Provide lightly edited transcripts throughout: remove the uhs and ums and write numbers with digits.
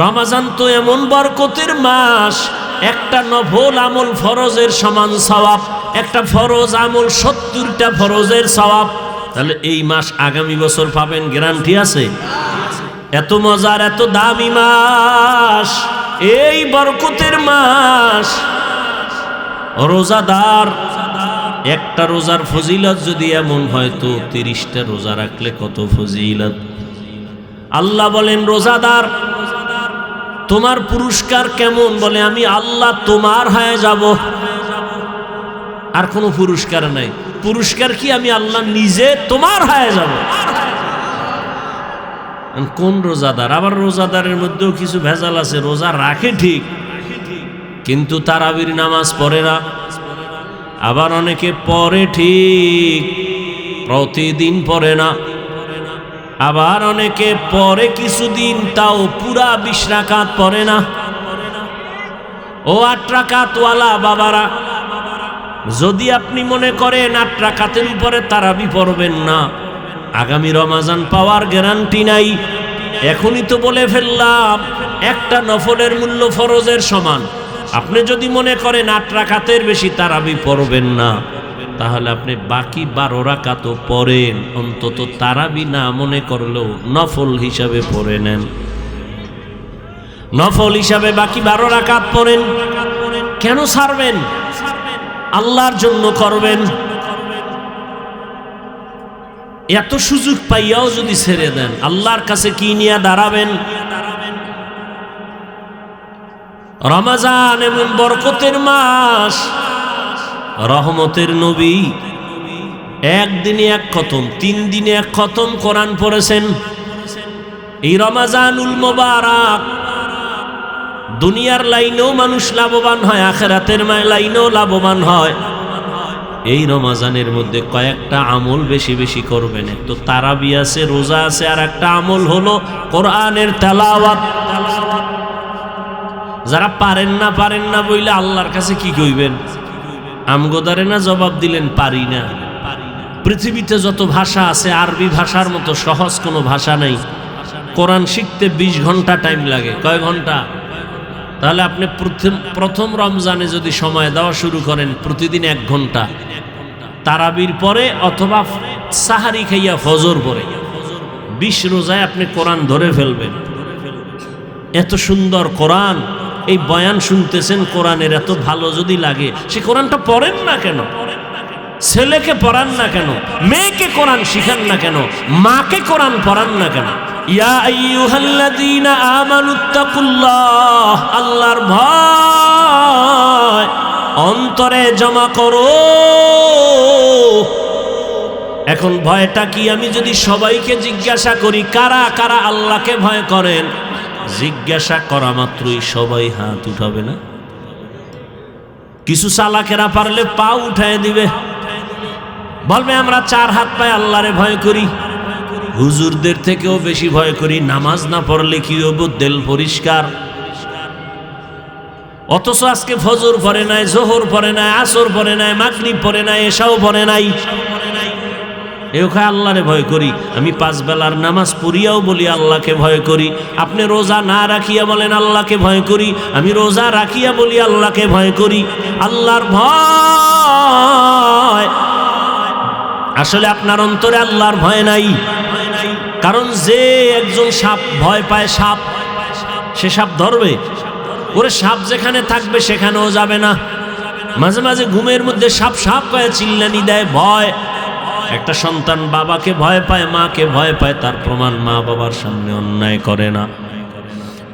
রমজান তো এমন বরকতের মাস, একটা নফল আমল ফরজের সমান সওয়াব, একটা ফরজ আমল 70টা ফরজের সওয়াব। তাহলে এই মাস আগামী বছর পাবেন, গ্যারান্টি আছে? এত মজার, এত দামি মাস, এই বরকতের মাস। রোজাদার, একটা রোজার ফজিলত যদি এমন হয় তো 30টা রোজা রাখলে কত ফজিলত। আল্লাহ বলেন, রোজাদার তোমার পুরস্কার কেমন? বলে, আমি আল্লাহ তোমার হয়ে যাব, আর কোনো পুরস্কার নাই। পুরস্কার কি? আমি আল্লাহ নিজে তোমার হয়ে যাব। কোন রোজাদার? আবার রোজাদারের মধ্যেও কিছু ভেজাল আছে। রোজা রাখে ঠিক, কিন্তু তারাবির নামাজ পড়ে না। আবার অনেকে পড়ে ঠিক, প্রতিদিন পড়ে না। আবার অনেকে পড়ে কিছুদিন, তাও পুরা 20 রাকাত পড়ে না। ও 8 রাকাতওয়ালা বাবারা, যদি আপনি মনে করেন 8 রাকাতের উপরে তারাবি পড়বেন না, আগামী রমজান পাওয়ার গ্যারান্টি নাই। এখনই তো বলে ফেললাম, একটা নফলের মূল্য ফরজের সমান। আপনি যদি মনে করেন 8 রাকাতের বেশি তারাবি পড়বেন না, তাহলে আপনি বাকি 12 রাকাতও পড়েন, অন্তত তারাবি না মনে করলেও নফল হিসাবে পড়ে নেন। নফল হিসাবে বাকি 12 রাকাত পড়েন। কেন ছাড়বেন? আল্লাহর জন্য করবেন। এত সুযোগ পাইয়াও যদি ছেড়ে দেন, আল্লাহর কাছে কি নিয়ে দাঁড়াবেন? রমজান এমন বরকতের মাস, রহমতের নবী একদিনে 1 খতম, 3 দিনে 1 খতম কোরআন পড়েছেন। এই রমজানুল মোবারক দুনিয়ার লাইনেও মানুষ লাভবান হয়, আখিরাতের লাইনেও লাভবান হয়। এই রমজানের মধ্যে কয়েকটা আমল বেশি বেশি করবেন। তো তারাবি আছে, রোজা আছে, আর একটা আমল হলো কোরআনের তেলাওয়াত। যারা পারেন না বইলে আল্লাহর কাছে কি কইবেন? আমগোদারে না জবাব দিলেন, পারি না। পৃথিবীতে যত ভাষা আছে, আরবি ভাষার মতো সহজ কোনো ভাষা নাই। কোরআন শিখতে 20 ঘন্টা টাইম লাগে। কয় ঘন্টা? তাহলে আপনি প্রথম রমজানে যদি সময় দেওয়া শুরু করেন, প্রতিদিন 1 ঘন্টা, তারাবির পরে অথবা সাহারি খাইয়া ফজর পরে 20 রোজায় আপনি কোরআন ধরে ফেলবেন। এত সুন্দর কোরআন, এই বয়ান শুনতেছেন কোরআনের, এত ভালো যদি লাগে, সে কোরআনটা পড়েন না কেন? ছেলেকে পড়ান না কেন? মেয়েকে কোরআন শিখান না কেন? মাকে কোরআন পড়ান না কেন? ইয়া আইয়ুহাল্লাযীনা আমানুত্তাকুল্লাহ, আল্লাহর ভয় অন্তরে জমা করো। এখন ভয়টা কি? আমি যদি সবাইকে জিজ্ঞাসা করি কারা কারা আল্লাহকে ভয় করেন, জিজ্ঞাসা করা মাত্রই সবাই হাত উঠাবে না? কিছু চালাকেরা পারলে পা উঠায় দিবে, বলবে আমরা 4 হাত পায়ে আল্লাহরে ভয় করি, হুজুরদের থেকেও বেশি ভয় করি, নামাজ না পড়লে কি হবো, দিল পরিষ্কার। অথচ আজকে ফজর পড়ে নাই, জোহর পড়ে নাই, আসর পড়ে নাই, মাগরিব পড়ে নাই, এশাও পড়ে নাই। আল্লাহরে ভয় করি। আমি 5 বেলার নামাজ পড়িয়াও বলি আল্লাহকে ভয় করি। আপনি রোজা না রাখিয়া বলেন আল্লাহকে ভয় করি, আমি রোজা রাখিয়া বলি আল্লাহকে ভয় করি। আল্লাহর ভয়, আসলে আপনার অন্তরে আল্লাহর ভয় নাই। কারণ যে একজন সাপ ভয় পায়, সাপ, সে সাপ ধরবে? ওরে সাপ যেখানে থাকবে সেখানেও যাবে না। মাঝে মাঝে ঘুমের মধ্যে সাপ সাপ কয়ে চিল্লানি দেয়, ভয়। একটা সন্তান বাবাকে ভয় পায়, মাকে ভয় পায়, তার প্রমাণ মা বাবার সামনে অন্যায় করে না।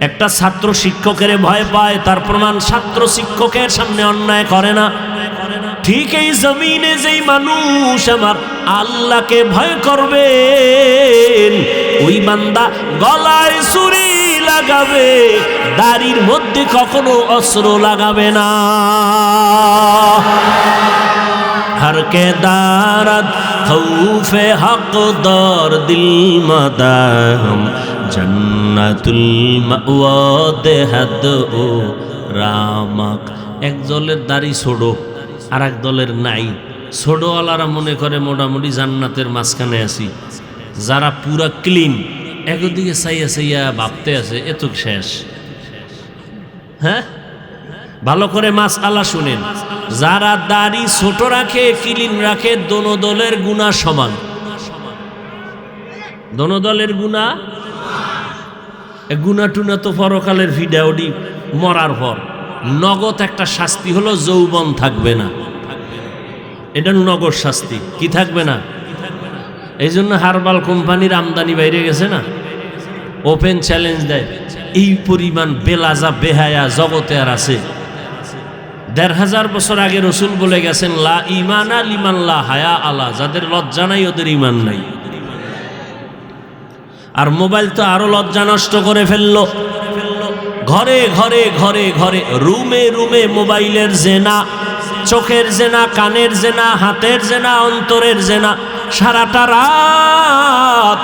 একটা ছাত্র শিক্ষকের ভয় পায়, তার প্রমাণ ছাত্র শিক্ষকের সামনে অন্যায় করে না। ঠিক এই জমিনে যেই মানুষ আমার আল্লাহকে ভয় করবেন, ওই বান্দা গলায় ছুরি লাগাবে, দাড়ির মধ্যে কখনো অস্ত্র লাগাবে না। हर के दारद खौफे हक दर दिल मदाम जन्नतुल मावा देहद ओ रामक। एक दलेर दाড়ি ছোড়ো, আর এক দলের নাই। ছোড়োওয়ালারা মনে করে মোটামুটি জান্নাতের মাঝখানে আছি, যারা পুরা ক্লিন একদিকে চাইয়া চাইয়া ভাবতে আছে এত শেষ। হ্যাঁ, ভালো করে মাসআলা শুনেন। যারা দাড়ি ছোট রাখে, ক্লিন রাখে, দোনো দলের গুনাহ সমান। দোনো দলের গুনাহ, গুনাহ টুনা তো পরকালের ভিডিওডি মরার পর নগদ একটা শাস্তি হলো যৌবন থাকবে না। এটা নগদ শাস্তি, কি থাকবে না? এই জন্য হারবাল কোম্পানির আমদানি বাইরে গেছে না, ওপেন চ্যালেঞ্জ দেয়। এই পরিমাণ বেলাজা বেহায়া জগতে আর আছে? ১৫০০ বছর আগে রসুল বলে গেছেন, লা ইমানা লিমান লা হায়া আলা, যাদের লজ্জা নাই ওদের ইমান নাই। আর মোবাইল তো আরো লজ্জা নষ্ট করে ফেললো। ঘরে ঘরে ঘরে ঘরে, রুমে রুমে মোবাইলের জেনা, চোখের জেনা, কানের জেনা, হাতের জেনা, অন্তরের জেনা। সারাটা রাত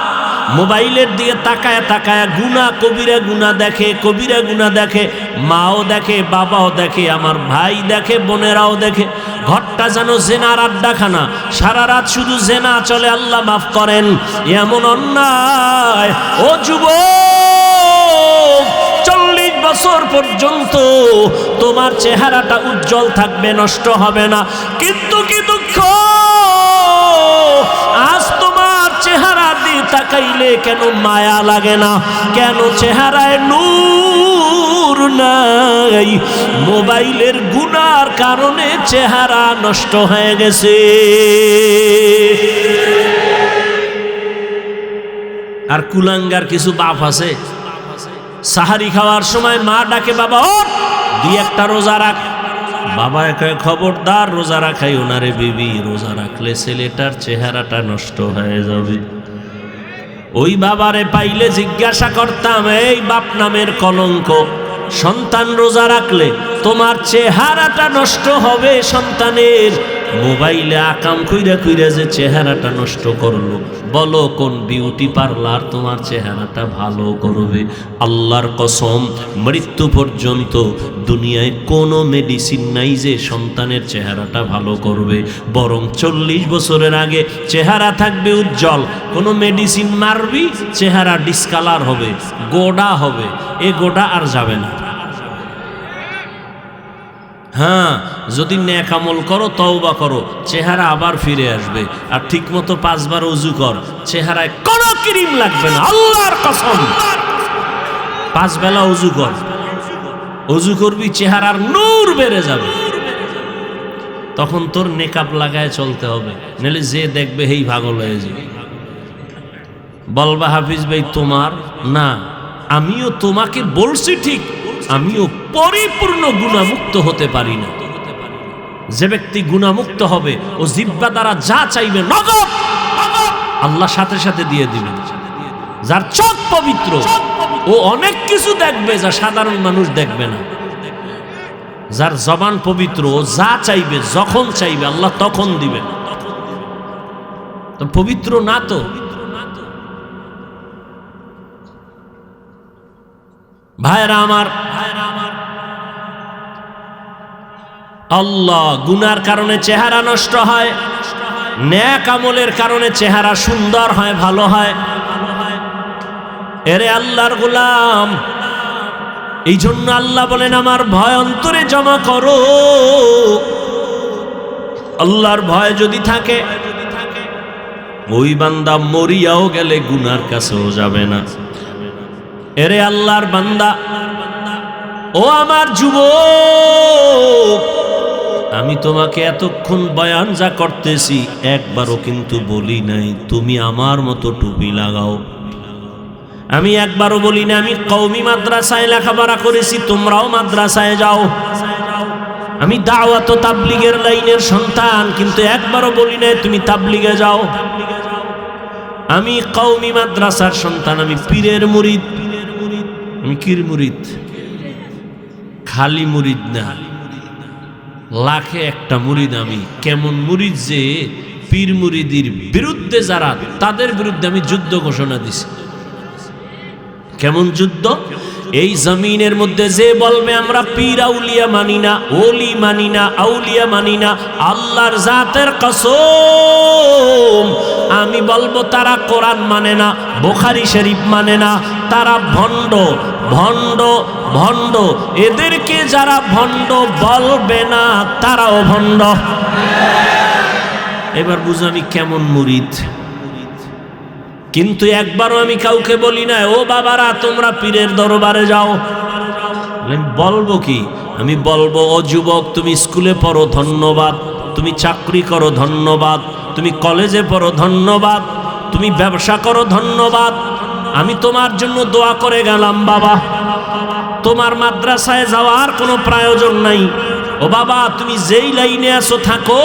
মোবাইলের দিকে তাকায় তাকায় গুনাহ, কবিরা গুনাহ দেখে, কবিরা গুনাহ দেখে। মাও দেখে, বাবাও দেখে, আমার ভাই দেখে, বোনেরাও দেখে। ঘরটা যেন জেনার আড্ডাখানা, সারা রাত শুধু জেনা চলে। আল্লাহ মাফ করেন, এমন অন্যায়। ও যুবক, 40 বছর পর্যন্ত তোমার চেহারাটা উজ্জ্বল থাকবে, নষ্ট হবে না। কিন্তু কি দুঃখ, আজ তোমার চেহারা দিয়ে তাকাইলে কেন মায়া লাগে না? কেন চেহারায় নূর নাই? মোবাইলের গুনার কারণে চেহারা নষ্ট হয়ে গেছে। আর কুলাঙ্গার কিছু বাপ আছে, সাহারি খাওয়ার সময় মা ডাকে, বাবা ওঠ, দিয়ে একটা রোজা রাখ। বাবা কয়, খবরদার রোজা রাখাই ওনারে বিবি, রোজা রাখলে ছেলেটার চেহারাটা নষ্ট হয়ে যাবে। ওই বাবারে পাইলে জিজ্ঞাসা করতাম, এই বাপ নামের কলঙ্ক, সন্তান রোজা রাখলে তোমার চেহারাটা নষ্ট হবে সন্তানের। মোবাইলে আকাম কইরা কইরা যে চেহারাটা নষ্ট করলো, বলো কোন বিউটি পার্লার তোমার চেহারাটা ভালো করবে? আল্লাহর কসম, মৃত্যু পর্যন্ত দুনিয়ায় কোনো মেডিসিন নাই যে সন্তানের চেহারাটা ভালো করবে। বরং 40 বছরের আগে চেহারা থাকবে উজ্জ্বল। কোনো মেডিসিন মারবি, চেহারা ডিসকালার হবে, গোডা হবে। এ গোডা আর যাবে না। হ্যাঁ, যদি নেক আমল করো, তওবা করো, চেহারা আবার ফিরে আসবে। আর ঠিক মতো 5 বার ওযু কর, চেহারায় কোনো ক্রিম লাগবে না, আল্লাহর কসম। 5 বেলা ওযু কর, ওযু করবি, চেহারার নূর বেড়ে যাবে। তখন তোর নেকাব লাগায় চলতে হবে, নাহলে যে দেখবে হেই পাগল হয়ে যাবে। বলবা, হাফিজ ভাই তোমার না, আমিও তোমাকে বলছি ঠিক, আমিও পরিপূর্ণ গুনাহমুক্ত হতে পারি না। যে ব্যক্তি গুনাহমুক্ত হবে, ও জিহ্বা দ্বারা যা চাইবে নগদ আল্লাহ সাথে সাথে দিয়ে দিবেন। যার চোখ পবিত্র, ও অনেক কিছু দেখবে যা সাধারণ মানুষ দেখবে না। যার জবান পবিত্র, ও যা চাইবে যখন চাইবে আল্লাহ তখন দিবেন। তো পবিত্র না তো, ভাইরা আমার, আল্লাহ গুনার কারণে চেহারা নষ্ট হয়, নেক আমলের কারণে চেহারা সুন্দর হয়, ভালো হয়। এরে আল্লাহর গোলাম, এই জন্য আল্লাহ বলেন, আমার ভয় অন্তরে জমা করো। আল্লাহর ভয় যদি থাকে, ওই বান্দা মরিয়াও গেলে গুনার কাছেও যাবে না। এরে আল্লাহর বান্দা, ও আমার যুবক, আমি তোমাকে এতক্ষণ বয়ান যা করতেছি একবারও কিন্তু বলি নাই তুমি আমার মতো টুপি লাগাও। আমি একবারও বলি না আমি কওমি মাদ্রাসায় লেখাপড়া করেছি, তোমরাও মাদ্রাসায় যাও। আমি দাওয়াত ও তাবলীগের লাইনের সন্তান, কিন্তু একবারও বলি না তুমি তাবলীগে যাও। আমি কওমি মাদ্রাসার সন্তান, আমি পীরের মুরিদ। আমি কির মুরিদ? খালি মুরিদ না, লাখে একটা মুরিদ আমি। কেমন মুরিদ যে পীর মুরিদির বিরুদ্ধে যারা, তাদের বিরুদ্ধে আমি যুদ্ধ ঘোষণা দিছি। কেমন যুদ্ধ? এই জমিনের মধ্যে যে বলবে আমরা পীর আউলিয়া মানি না, ওলি মানি না, আউলিয়া মানি না, আল্লাহর জাতের কসম আমি বলবো তারা কোরআন মানে না, বুখারী শরীফ মানে না, তারা ভণ্ড ভণ্ড ভণ্ড। এদেরকে যারা ভণ্ড বলবে না তারাও ভণ্ড। এবার বুঝো আমি কেমন মুরিদ। কিন্তু একবারও আমি কাউকে বলি না ও বাবারা তোমরা পীরের দরবারে যাও। বলবো কি? আমি বলবো ও যুবক তুমি স্কুলে পড়ো ধন্যবাদ, তুমি চাকরি করো ধন্যবাদ, তুমি কলেজে পড়ো ধন্যবাদ, তুমি ব্যবসা করো ধন্যবাদ, আমি তোমার জন্য দোয়া করে গেলাম বাবা। তোমার মাদ্রাসায় যাওয়ার কোনো প্রয়োজন নাই। ও বাবা তুমি যেই লাইনে আছো থাকো,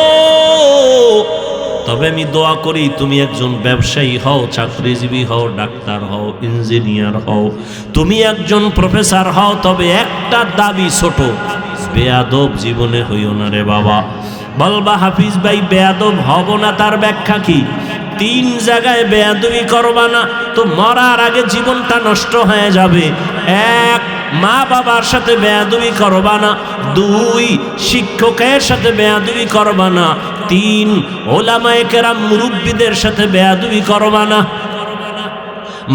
তবে আমি দোয়া করি তুমি একজন ব্যবসায়ী হও, চাকরিজীবী হও, ডাক্তার হও, ইঞ্জিনিয়ার হও, তুমি একজন প্রফেসর হও, তবে একটা দাবি ছোট, বেয়াদব জীবনে হইও না রে বাবা। বলবা হাফিজ ভাই বেয়াদব হব না, তার ব্যাখ্যা কি? 3 জায়গায় বেয়াদবি করবা না তো মরার আগে জীবনটা নষ্ট হয়ে যাবে। 1 মা বাবার সাথে বেয়াদবি করবা না, 2 শিক্ষকের সাথে বেয়াদবি করবা না, 3 ওলামায়ে কেরাম মুরব্বীদের সাথে বেয়াদবি করবা না।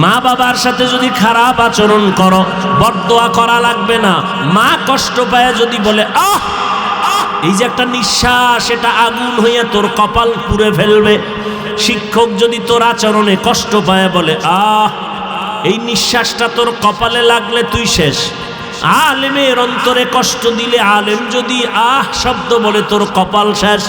মা বাবার সাথে যদি খারাপ আচরণ করো বদদোয়া করা লাগবে না। মা কষ্ট পায় যদি বলে আহ, এই যে একটা নিঃশ্বাস এটা আগুন হইয়া তোর কপাল পুড়ে ফেলবে। শিক্ষক যদি তোর আচরণে কষ্ট পায় বলে আহ, এই নিঃশ্বাসটা তোর কপালে লাগলে তুই শেষ। আলেমের অন্তরে কষ্ট দিলে আলেম যদি আহ শব্দ বলে তোর কপাল শেষ।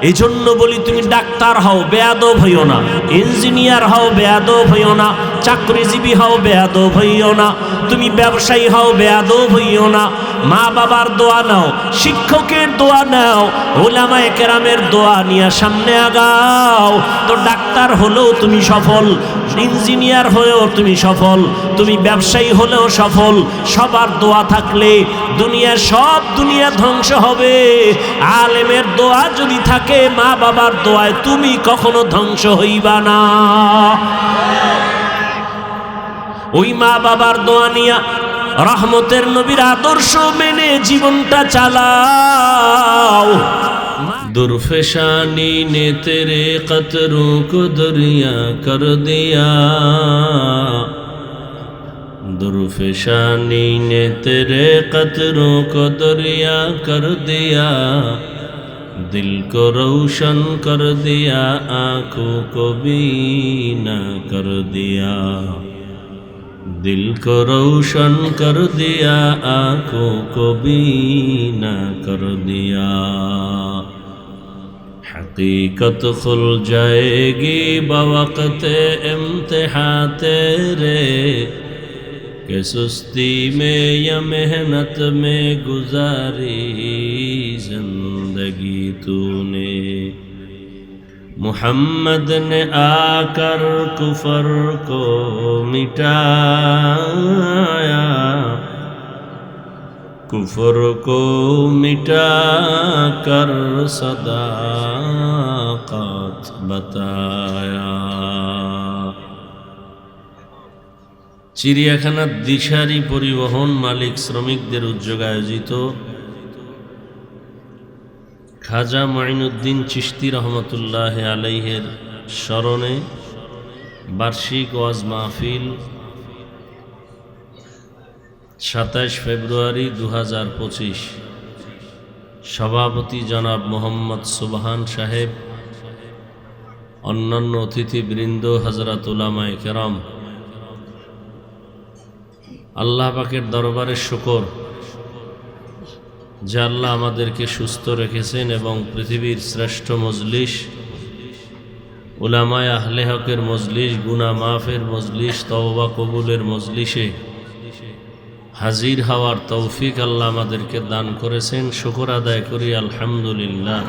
এই জন্য বলি তুমি ডাক্তার হও বেয়াদব হইও না, ইঞ্জিনিয়ার হও বেয়াদব হইও না, চাকরিজীবী হও বেয়াদব হইও না, তুমি ব্যবসায়ী হও বেয়াদব হইও না। মা বাবার দোয়া নাও, শিক্ষকের দোয়া নাও, ওলামায়ে কেরামের দোয়া নিয়ে সামনে আগাও। তো ডাক্তার হলেও তুমি সফল, ইঞ্জিনিয়ার হয়েও তুমি সফল, তুমি ব্যবসায়ী হলেও সফল। সবার দোয়া থাকলে দুনিয়ার সব দুনিয়া ধ্বংস হবে। আলেমের দোয়া যদি থাকে, মা বাবার দোয়ায় তুমি কখনো ধ্বংস হইবা না। ওই মা বাবার দোয়া নিয়া রহমতের নবীর আদর্শ মেনে জীবনটা চালাও। दुर्फेशानी ने तेरे कतरों को दरिया कर दिया, दुर्फेशानी ने तेरे कतरों को दरिया कर दिया, दिल को रोशन कर दिया, आँखों को बीना कर दिया, दिल को रोशन कर दिया, आँखों को बीना कर दिया। हकीकत खुल जाएगी बवक़्त इम्तिहान तेरे, कि सुस्ती में या मेहनत में गुजारी जिंदगी तूने। मुहम्मद ने आकर कुफर को मिटाया, कुफर को मिटा कर सदाकत बताया। চিড়িয়াখানার দিশারি পরিবহন মালিক শ্রমিকদের উদ্যোগে আয়োজিত খাজা মাইনুদ্দিন চিশতি রহমতুল্লাহ আলাইহের স্মরণে বার্ষিক ওয়াজ মাহফিল 27 ফেব্রুয়ারি 2025। সভাপতি জনাব মোহাম্মদ সুবহান সাহেব, অন্যান্য অতিথিবৃন্দ, হযরত উলামায়ে কেরাম, আল্লাহ পাকের দরবারে শুকর যে আল্লাহ আমাদেরকে সুস্থ রেখেছেন এবং পৃথিবীর শ্রেষ্ঠ মজলিস, উলামায়ে আহলে হকের মজলিস, গুনাহ মাফের মজলিস, তওবা কবুলের মজলিসে হাজির হওয়ার তৌফিক আল্লাহ আমাদেরকে দান করেছেন। শুকর আদায় করি আলহামদুলিল্লাহ।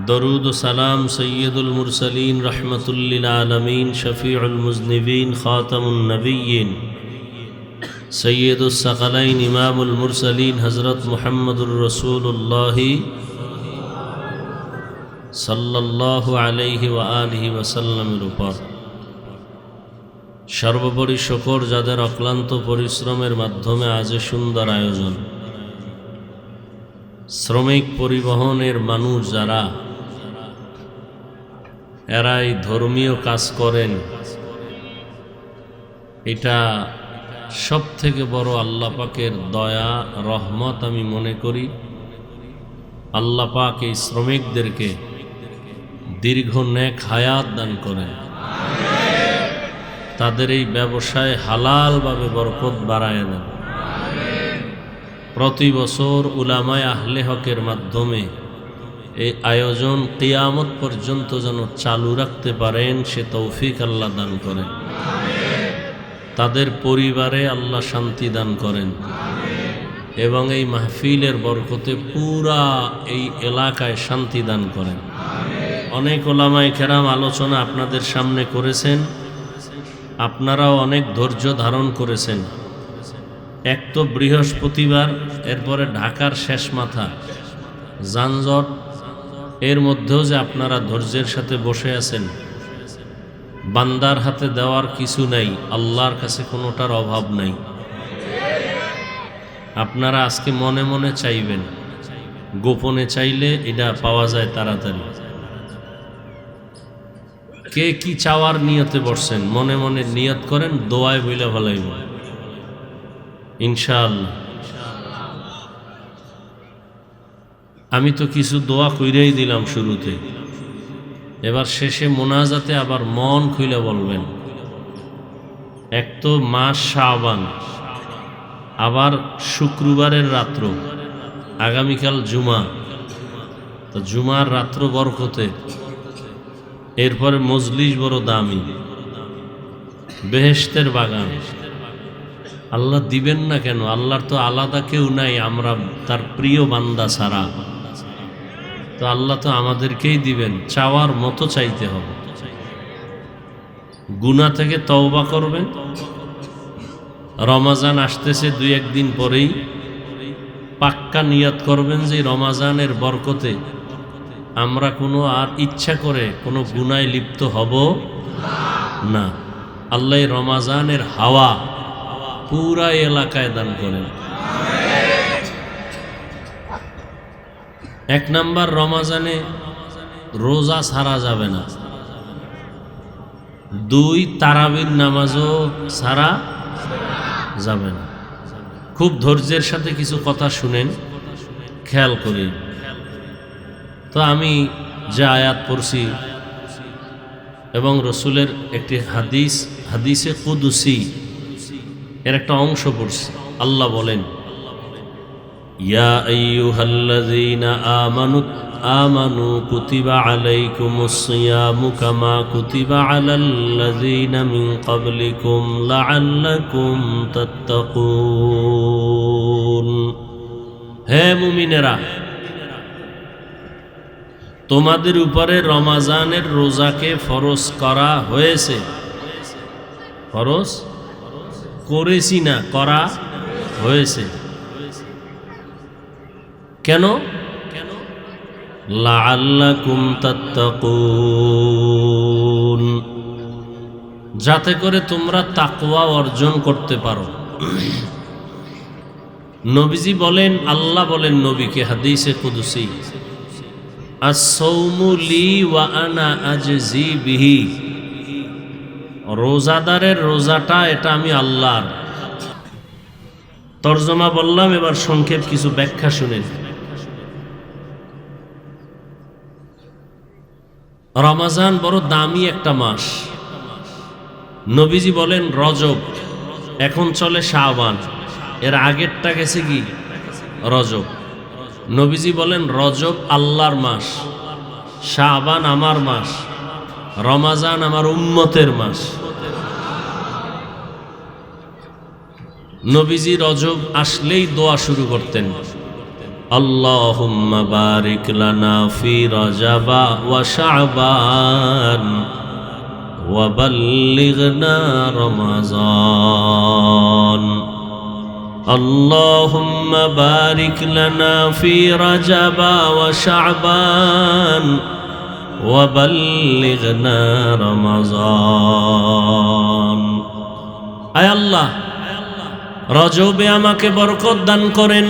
দরুদ ও সালাম সৈয়দুল মুরসালিন রহমতুল লিল আলামিন শফিউল মুজনিবিন খাতামুন নবিয়্যিন সৈয়দুস সাকালাইন ইমামুল মুরসালিন হযরত মুহাম্মদুর রাসূলুল্লাহ সাল্লাল্লাহু আলাইহি ওয়া আলিহি ওয়াসাল্লামের উপর সর্বোপরি শুকর যাদের অক্লান্ত পরিশ্রমের মাধ্যমে আজ সুন্দর আয়োজন। শ্রমিক পরিবহনের মানুষ যারা এরাই ধর্মীয় কাজ করেন, এটা সব থেকে বড় আল্লাহ পাকের দয়া রহমত আমি মনে করি। আল্লাহ পাক এই শ্রমিকদেরকে দীর্ঘ নেক হায়াত দান করেন, তাদের এই ব্যবসায় হালালভাবে বরকত বাড়ায় দেন। প্রতি বছর উলামায়ে আহলে হকের মাধ্যমে এই আয়োজন কিয়ামত পর্যন্ত যেন চালু রাখতে পারেন, সে তৌফিক আল্লাহ দান করেন। তাদের পরিবারে আল্লাহ শান্তি দান করেন এবং এই মাহফিলের বরকতে পুরা এই এলাকায় শান্তি দান করেন। অনেক ওলামায়ে কেরাম আলোচনা আপনাদের সামনে করেছেন, আপনারাও অনেক ধৈর্য ধারণ করেছেন। এক তো বৃহস্পতিবার, এরপরে ঢাকার শেষ মাথা, যানজট, এর মধ্যেও যে আপনারা ধৈর্যের সাথে বসে আছেন। বান্দার হাতে দেওয়ার কিছু নাই, আল্লাহর কাছে কোনোটার অভাব নাই। আপনারা আজকে মনে মনে চাইবেন, গোপনে চাইলে এটা পাওয়া যায় তাড়াতাড়ি। কে কি চাওয়ার নিয়তে বসছেন মনে মনে নিয়ত করেন, দোয়ায় বইলা ভালাইব ইনশাআল্লাহ। আমি তো কিছু দোয়া কইরাই দিলাম শুরুতে, এবার শেষে মোনাজাতে আবার মন খুলে বলবেন। এক তো মাস শাবান, আবার শুক্রবারের রাত্র, আগামীকাল জুমা, তো জুমার রাত্র বরকতে, এরপরে মজলিস বড় দামি, বেহেশতের বাগান। আল্লাহ দিবেন না কেন? আল্লাহর তো আলাদা কেউ নাই, আমরা তার প্রিয় বান্দা ছাড়া। তো আল্লাহ তো আমাদেরকেই দিবেন, চাওয়ার মতো চাইতে হবে। গুনাহ থেকে তওবা করবেন। রমাজান আসতেছে, দুই একদিন পরেই পাক্কা নিয়ত করবেন যে রমাজানের বরকতে আমরা কোনো আর ইচ্ছা করে কোনো গুনায় লিপ্ত হব না। আল্লাহ রমাজানের হাওয়া পুরা এলাকায় দান করেন। এক নাম্বার, রমাজানে রোজা ছাড়া যাবে না। দুই, তারাবির নামাজও ছাড়া যাবে না। খুব ধৈর্যের সাথে কিছু কথা শুনেন, খেয়াল করি। তো আমি যে আয়াত পড়ছি এবং রসুলের একটি হাদিসে কুদসি এর একটা অংশ পড়ছি। আল্লাহ বলেন, ইয়া আইয়ুহাল্লাযীনা আমানু কুতিবা আলাইকুমুস সিয়ামু কামা কুতিবা আলাল্লাযীনা মিন ক্বাবলিকুম লাআল্লাকুম তাত্তাকুন। হে মুমিনেরা, তোমাদের উপরে রমাজানের রোজাকে ফরজ করা হয়েছে। ফরজ করেছি না, করা হয়েছে। কেন? লাআল্লাকুম তাত্তাকুন, যাতে করে তোমরা তাকওয়া অর্জন করতে পারো। নবীজি বলেন, আল্লাহ বলেন নবীকে হাদিসে কুদসি, আস-সাওমু লি ওয়া আনা আজজি বিহি। রোজাদারের রোজাটা এটা আমি আল্লাহর। তরজমা বললাম, এবার সংক্ষেপ কিছু ব্যাখ্যা শুনেন। রমাজান বড় দামি একটা মাস। নবীজি বলেন রজব, এখন চলে শাবান, এর আগেরটা গেছে কি রজব। নবীজি বলেন রজব আল্লাহর মাস, শাবান আমার মাস, রমাজান আমার উম্মতের মাস। নবীজি রজব আসলেই দোয়া শুরু করতেন, আল্লাহুম্মা বারিক লানা ফি রজবা ওয়া শাবান ওয়া বাল্লিগনা রমাজান। আল্লাহুম্মা বারিক লানা ফি রজবা ওয়া শাবান ওয়া বাল্লিগনা রমাজান। আয় আল্লাহ, রজবে আমাকে বরকত দান করেন,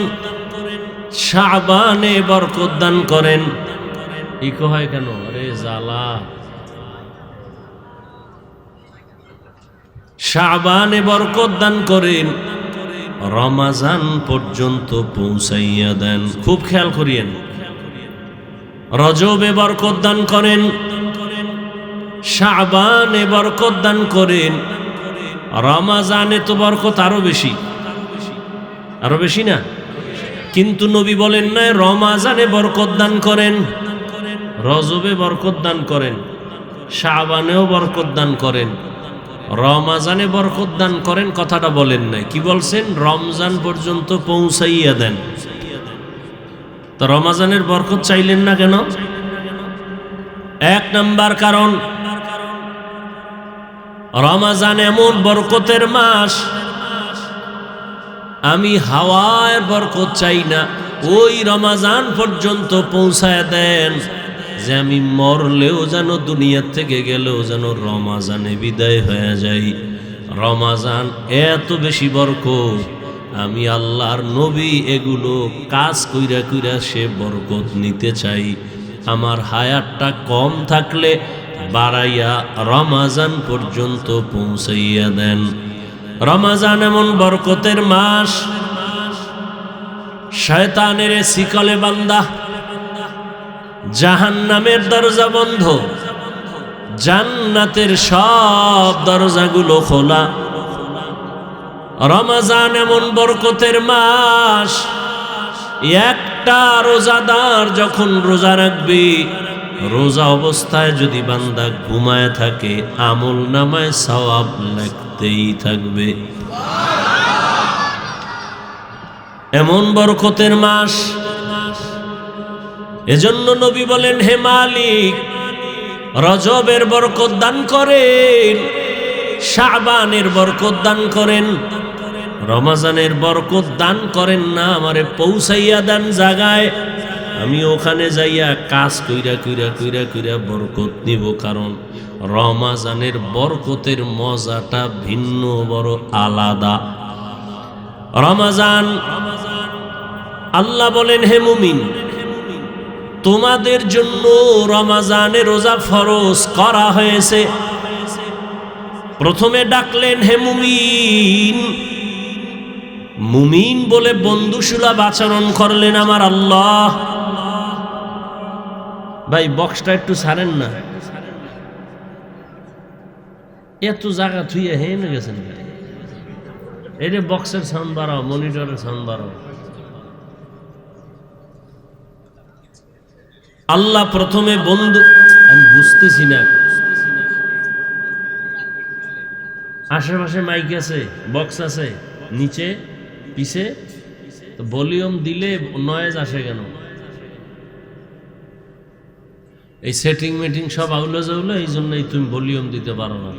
শাবানে বরকত দান করেন। ইকো হয় কেন? আরে জালা, শাবানে বরকত দান করেন, রমাজান পর্যন্ত পৌঁছাইয়া দেন। খুব খেয়াল করিয়েন, রজবে বরকত দান করেন, শাবানে বরকত দান করেন, রমাজানে তো বরকত আরো বেশি, আরো বেশি না? কিন্তু নবী বলেন না রমাজানে বরকত দান করেন, রজবে বরকত দান করেন, শাবানেও বরকত দান করেন, রমাজানে বরকত দান করেন, কথাটা বলেন নাই। কি বলছেন? রমজান পর্যন্ত পৌঁছাইয়া দেন। তো রমাজানের বরকত চাইলেন না কেন? এক নাম্বার কারণ, রমাজান এমন বরকতের মাস, আমি হাওয়ার বরকত চাই না, ওই রমাজান পর্যন্ত পৌঁছায় দেন যে আমি মরলেও যেন, দুনিয়া থেকে গেলেও যেন রমাজানে বিদায় হয়ে যাই। রমাজান এত বেশি বরকত, আমি আল্লাহর নবী এগুলো কাজ কইরা কইরা সে বরকত নিতে চাই। আমার হায়াতটা কম থাকলে বাড়াইয়া রমাজান পর্যন্ত পৌঁছাইয়া দেন। রমাজান এমন বরকতের মাস, শয়তানের শিকলে বান্দা, জাহান্নামের দরজা বন্ধ, জান্নাতের সব দরজাগুলো খোলা। রমাজান এমন বরকতের মাস, একটা রোজাদার যখন রোজা রাখবে, রোজা অবস্থায় যদি বান্দা ঘুমায় থাকে, আমল নামায় সওয়াব লিখতেই থাকবে। এমন বরকতের মাস। এজন্য নবী বলেন, হে মালিক, রজবের বরকত দান করেন, শাবানের বরকত দান করেন, রমজানের বরকত দান করেন না, আমারে পৌঁছাইয়া দেন জায়গায়, আমি ওখানে যাইয়া কাজ কইরা কইরা কইরা কইরা বরকত নিব। কারণ রমজানের বরকতের মজাটা ভিন্ন, বড় আলাদা। রমজান, আল্লাহ বলেন, হে মুমিন, তোমাদের জন্য রমজানে রোজা ফরজ করা হয়েছে। প্রথমে ডাকলেন, হে মুমিন। মুমিন বলে বন্ধুসুলভ আচরণ করলেন আমার আল্লাহ। ভাই বক্সটা একটু ছাড়েন না, এত জায়গা থুইয়া হেনে গেছেন। এই যে বক্সের সাউন্ড বাড়াও, মনিটরের সাউন্ড বাড়াও। আল্লাহ প্রথমে বন্ধু, আমি বুঝতেছি না, আশেপাশে মাইক আছে, বক্স আছে, নিচে পিছে, ভলিউম দিলে নয়েজ আসে কেন? এই সেটিং মেটিং সব আউলো জাউলো, এই জন্যই তুমি ভলিউম দিতে পারো না।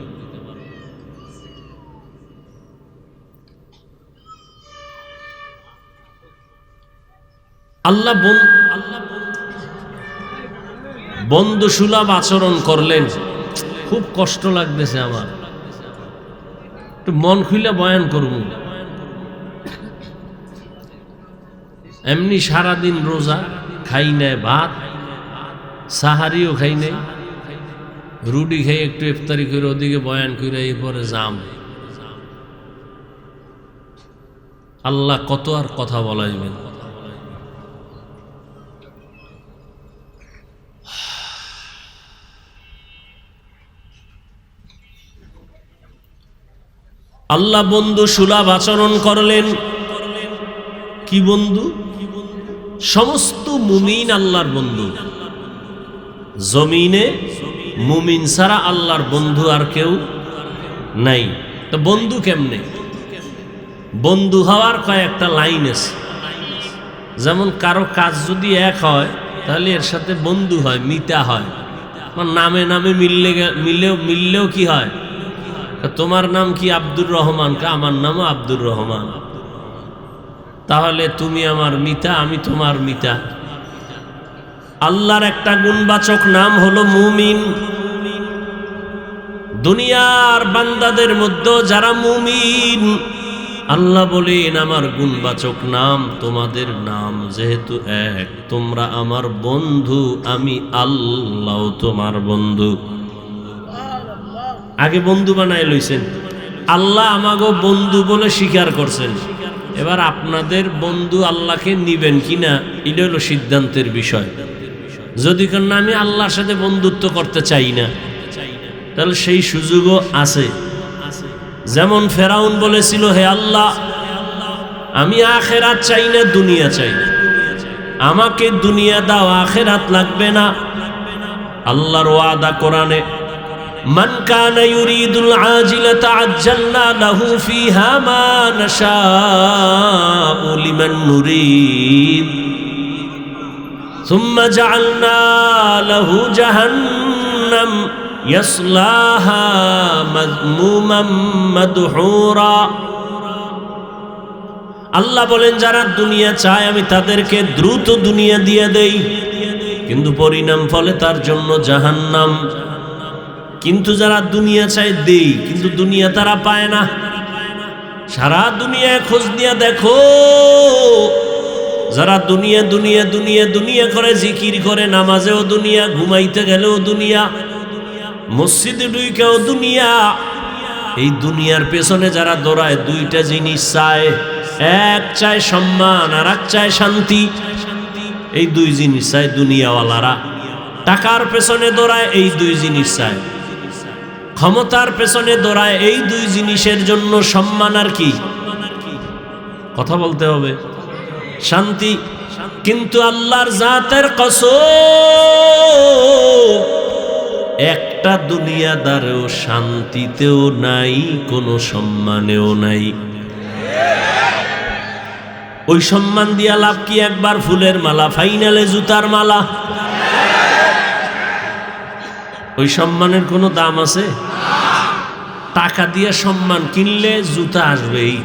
আল্লাহ বন্ধু সুলভ আচরণ করলেন। খুব কষ্ট লাগতেছে আমার, একটু মন খুলে বয়ান করব। এমনি সারাদিন রোজা, খাই নাই ভাত, সাহারিও খাই নাই, রুটি খাই একটু ইফতারি করে ওদিকে বয়ান করে এরপরে জাম। আল্লাহ কত আর কথা বলাইবেন। আল্লাহ বন্ধু সুলভ আচরণ করলেন। কি বন্ধু? সমস্ত মুমিন আল্লাহর বন্ধু। জমিনে মুমিন ছাড়া আল্লাহর বন্ধু আর কেউ নাই। তো বন্ধু কেমনে? বন্ধু হওয়ার কয়েকটা লাইন আছে। যেমন কারো কাজ যদি এক হয়, তাহলে এর সাথে বন্ধু হয়, মিতা হয়। নামে নামে মিললেও কি হয়? তোমার নাম কি? আব্দুর রহমান। আমার নামও আব্দুর রহমান। তাহলে তুমি আমার মিতা, আমি তোমার মিতা। আল্লাহর একটা গুণবাচক নাম হলো মুমিন। দুনিয়ার বান্দাদের মধ্যে যারা মুমিন, আল্লাহ বলেন আমার গুণবাচক নাম তোমাদের নাম যেহেতু এক, তোমরা আমার বন্ধু, আমি আল্লাহ তোমার বন্ধু। আগে বন্ধু বানায় লইছেন, আল্লাহ আমাগো বন্ধু বলে স্বীকার করছেন। এবার আপনাদের বন্ধু আল্লাহকে নিবেন কিনা এটা হলো সিদ্ধান্তের বিষয়। যদি না আমি আল্লাহর সাথে বন্ধুত্ব করতে চাই না, তাহলে সেই সুযোগও আছে। যেমন ফেরাউন বলেছিল, হে আল্লাহ, আমি আখেরাত চাই না, দুনিয়া চাই, আমাকে দুনিয়া দাও, আখেরাত লাগবে না। আল্লাহর ওয়াদা কোরআনে, মান কানা ইউরিদুল আজিলাতা আজ্জালনা লাহু ফিহা মা নাশাউ লিমান নুরিদ সুম্মা জাআলনা লাহু জাহান্নাম ইয়াসলাহা মাযমুমান মাদহুরা। আল্লাহ বলেন, যারা দুনিয়া চায় আমি তাদেরকে দ্রুত দুনিয়া দিয়ে দেই, কিন্তু পরিণাম ফলে তার জন্য জাহান্নাম। কিন্তু যারা দুনিয়া চায় দেই, কিন্তু দুনিয়া তারা পায় না। সারা দুনিয়ায় খোঁজ নিয়ে দেখো, যারা দুনিয়া দুনিয়া দুনিয়া দুনিয়া করে, জিকির করে, নামাজেও দুনিয়া, ঘুমাইতে গেলেও দুনিয়া, মসজিদে ঢুকেও দুনিয়া, এই দুনিয়ার পেছনে যারা দৌড়ায় দুইটা জিনিস চায়, এক চায় সম্মান আর এক চায় শান্তি। এই দুই জিনিস চায় দুনিয়াওয়ালারা। টাকার পেছনে দৌড়ায়, এই দুই জিনিস চায়। ক্ষমতার পেছনে দৌড়ায়, এই দুই জিনিসের জন্য, সম্মান আর কি, কথা বলতে হবে, শান্তি। কিন্তু আল্লাহর জাতের কসম, একটা দুনিয়াদারেও শান্তিতেও নাই, কোনো সম্মানেও নাই। ওই সম্মান দিয়া লাভ কি? একবার ফুলের মালা, ফাইনালে জুতার মালা। ওই সম্মানের কোনো দাম আছে? টাকা দিয়ে সম্মান কিনলে জুতা আসবেই।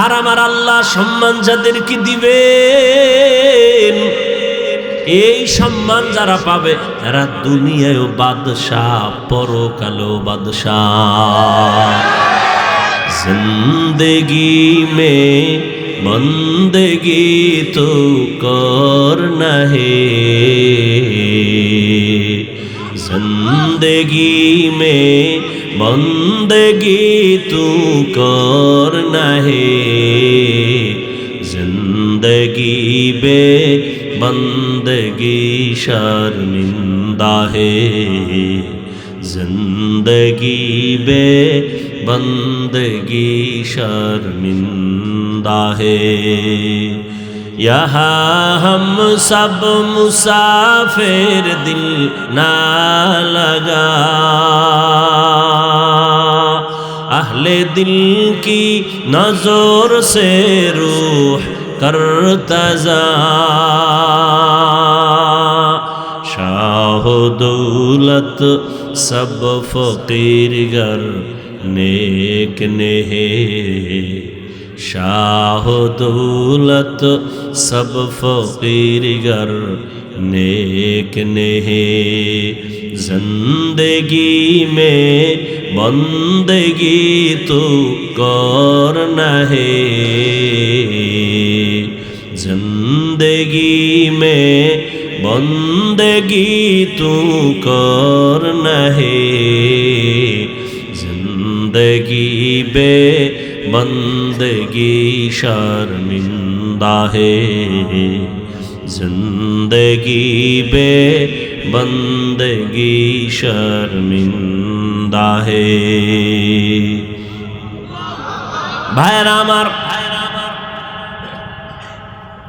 আর আমার আল্লাহ সম্মান যাদেরকে দিবেন, এই সম্মান যারা পাবে এরা দুনিয়ায়ও বাদশাহ, পরকালেও বাদশাহ। জিন্দেগি মে বন্দেগি তো করনা হে, जिंदगी में बंदगी तू करना है, जिंदगी बे बंदगी शर्मिंदा है, जिंदगी बे बंदगी शर्मिंदा है। यहाँ हम सब मुसाफिर, दिल ना लगा, अहले दिल की नजर से रूह करतजा, शाह दौलत सब फकीर गर नेक ने है, शाह दौलत सब फकीर गर नेक ने है, जिंदगी में बंदगी तो करना है, जिंदगी में बंदगी तो करना है, जिंदगी बे बंदगी शर्मिंदा है, जिंदगी बे बंदगी शर्मिंदा है। ভাইরা আমার,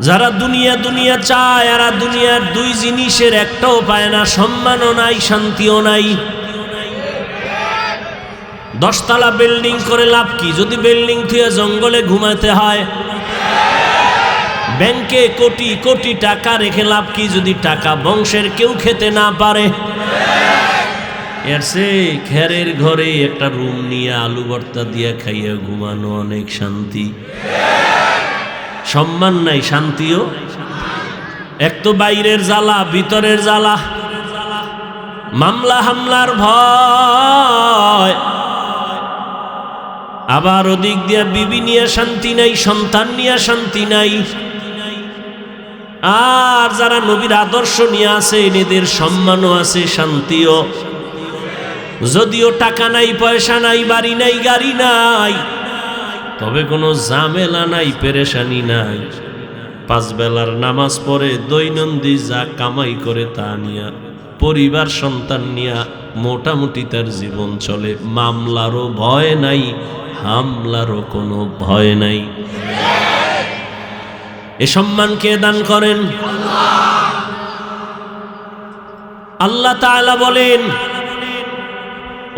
যারা দুনিয়া দুনিয়া চায়, এরা দুনিয়ার দুই জিনিসের একটাও পায় না, সম্মানও নাই, শান্তিও নাই। 10 তলা বিল্ডিং করে লাভ কি যদি বিল্ডিং থেকে জঙ্গলে ঘুমাতে হয়? ব্যাংকে কোটি কোটি টাকা রেখে লাভ কি যদি টাকা বংশের কেউ খেতে না পারে? এর সে খেরের ঘরে একটা রুম নিয়ে আলু ভর্তা দিয়ে খাইয়া ঘুমানো অনেক শান্তি। সম্মান নাই, শান্তিও। এক তো বাইরের জ্বালা, ভিতরের জ্বালা, মামলা হামলার ভয়, আবার ওদিক দিয়া বিবি নিয়ে শান্তি নাই, সন্তান নিয়ে শান্তি নাই। আর যারা নবীর আদর্শ নিয়ে আছে, এদের সম্মানও আছে, শান্তিও। যদিও টাকা নাই, পয়সা নাই, বাড়ি নাই, গাড়ি নাই, তবে কোনো ঝামেলা নাই, পেরেশানি নাই। 5 বেলার নামাজ পড়ে দৈনন্দিন যা কামাই করে তা নিয়া, পরিবার সন্তান নিয়া মোটামুটি তার জীবন চলে। মামলারও ভয় নাই, হামলারও কোনো ভয় নাই। এ সম্মান কে দান করেন? আল্লাহ তাআলা বলেন,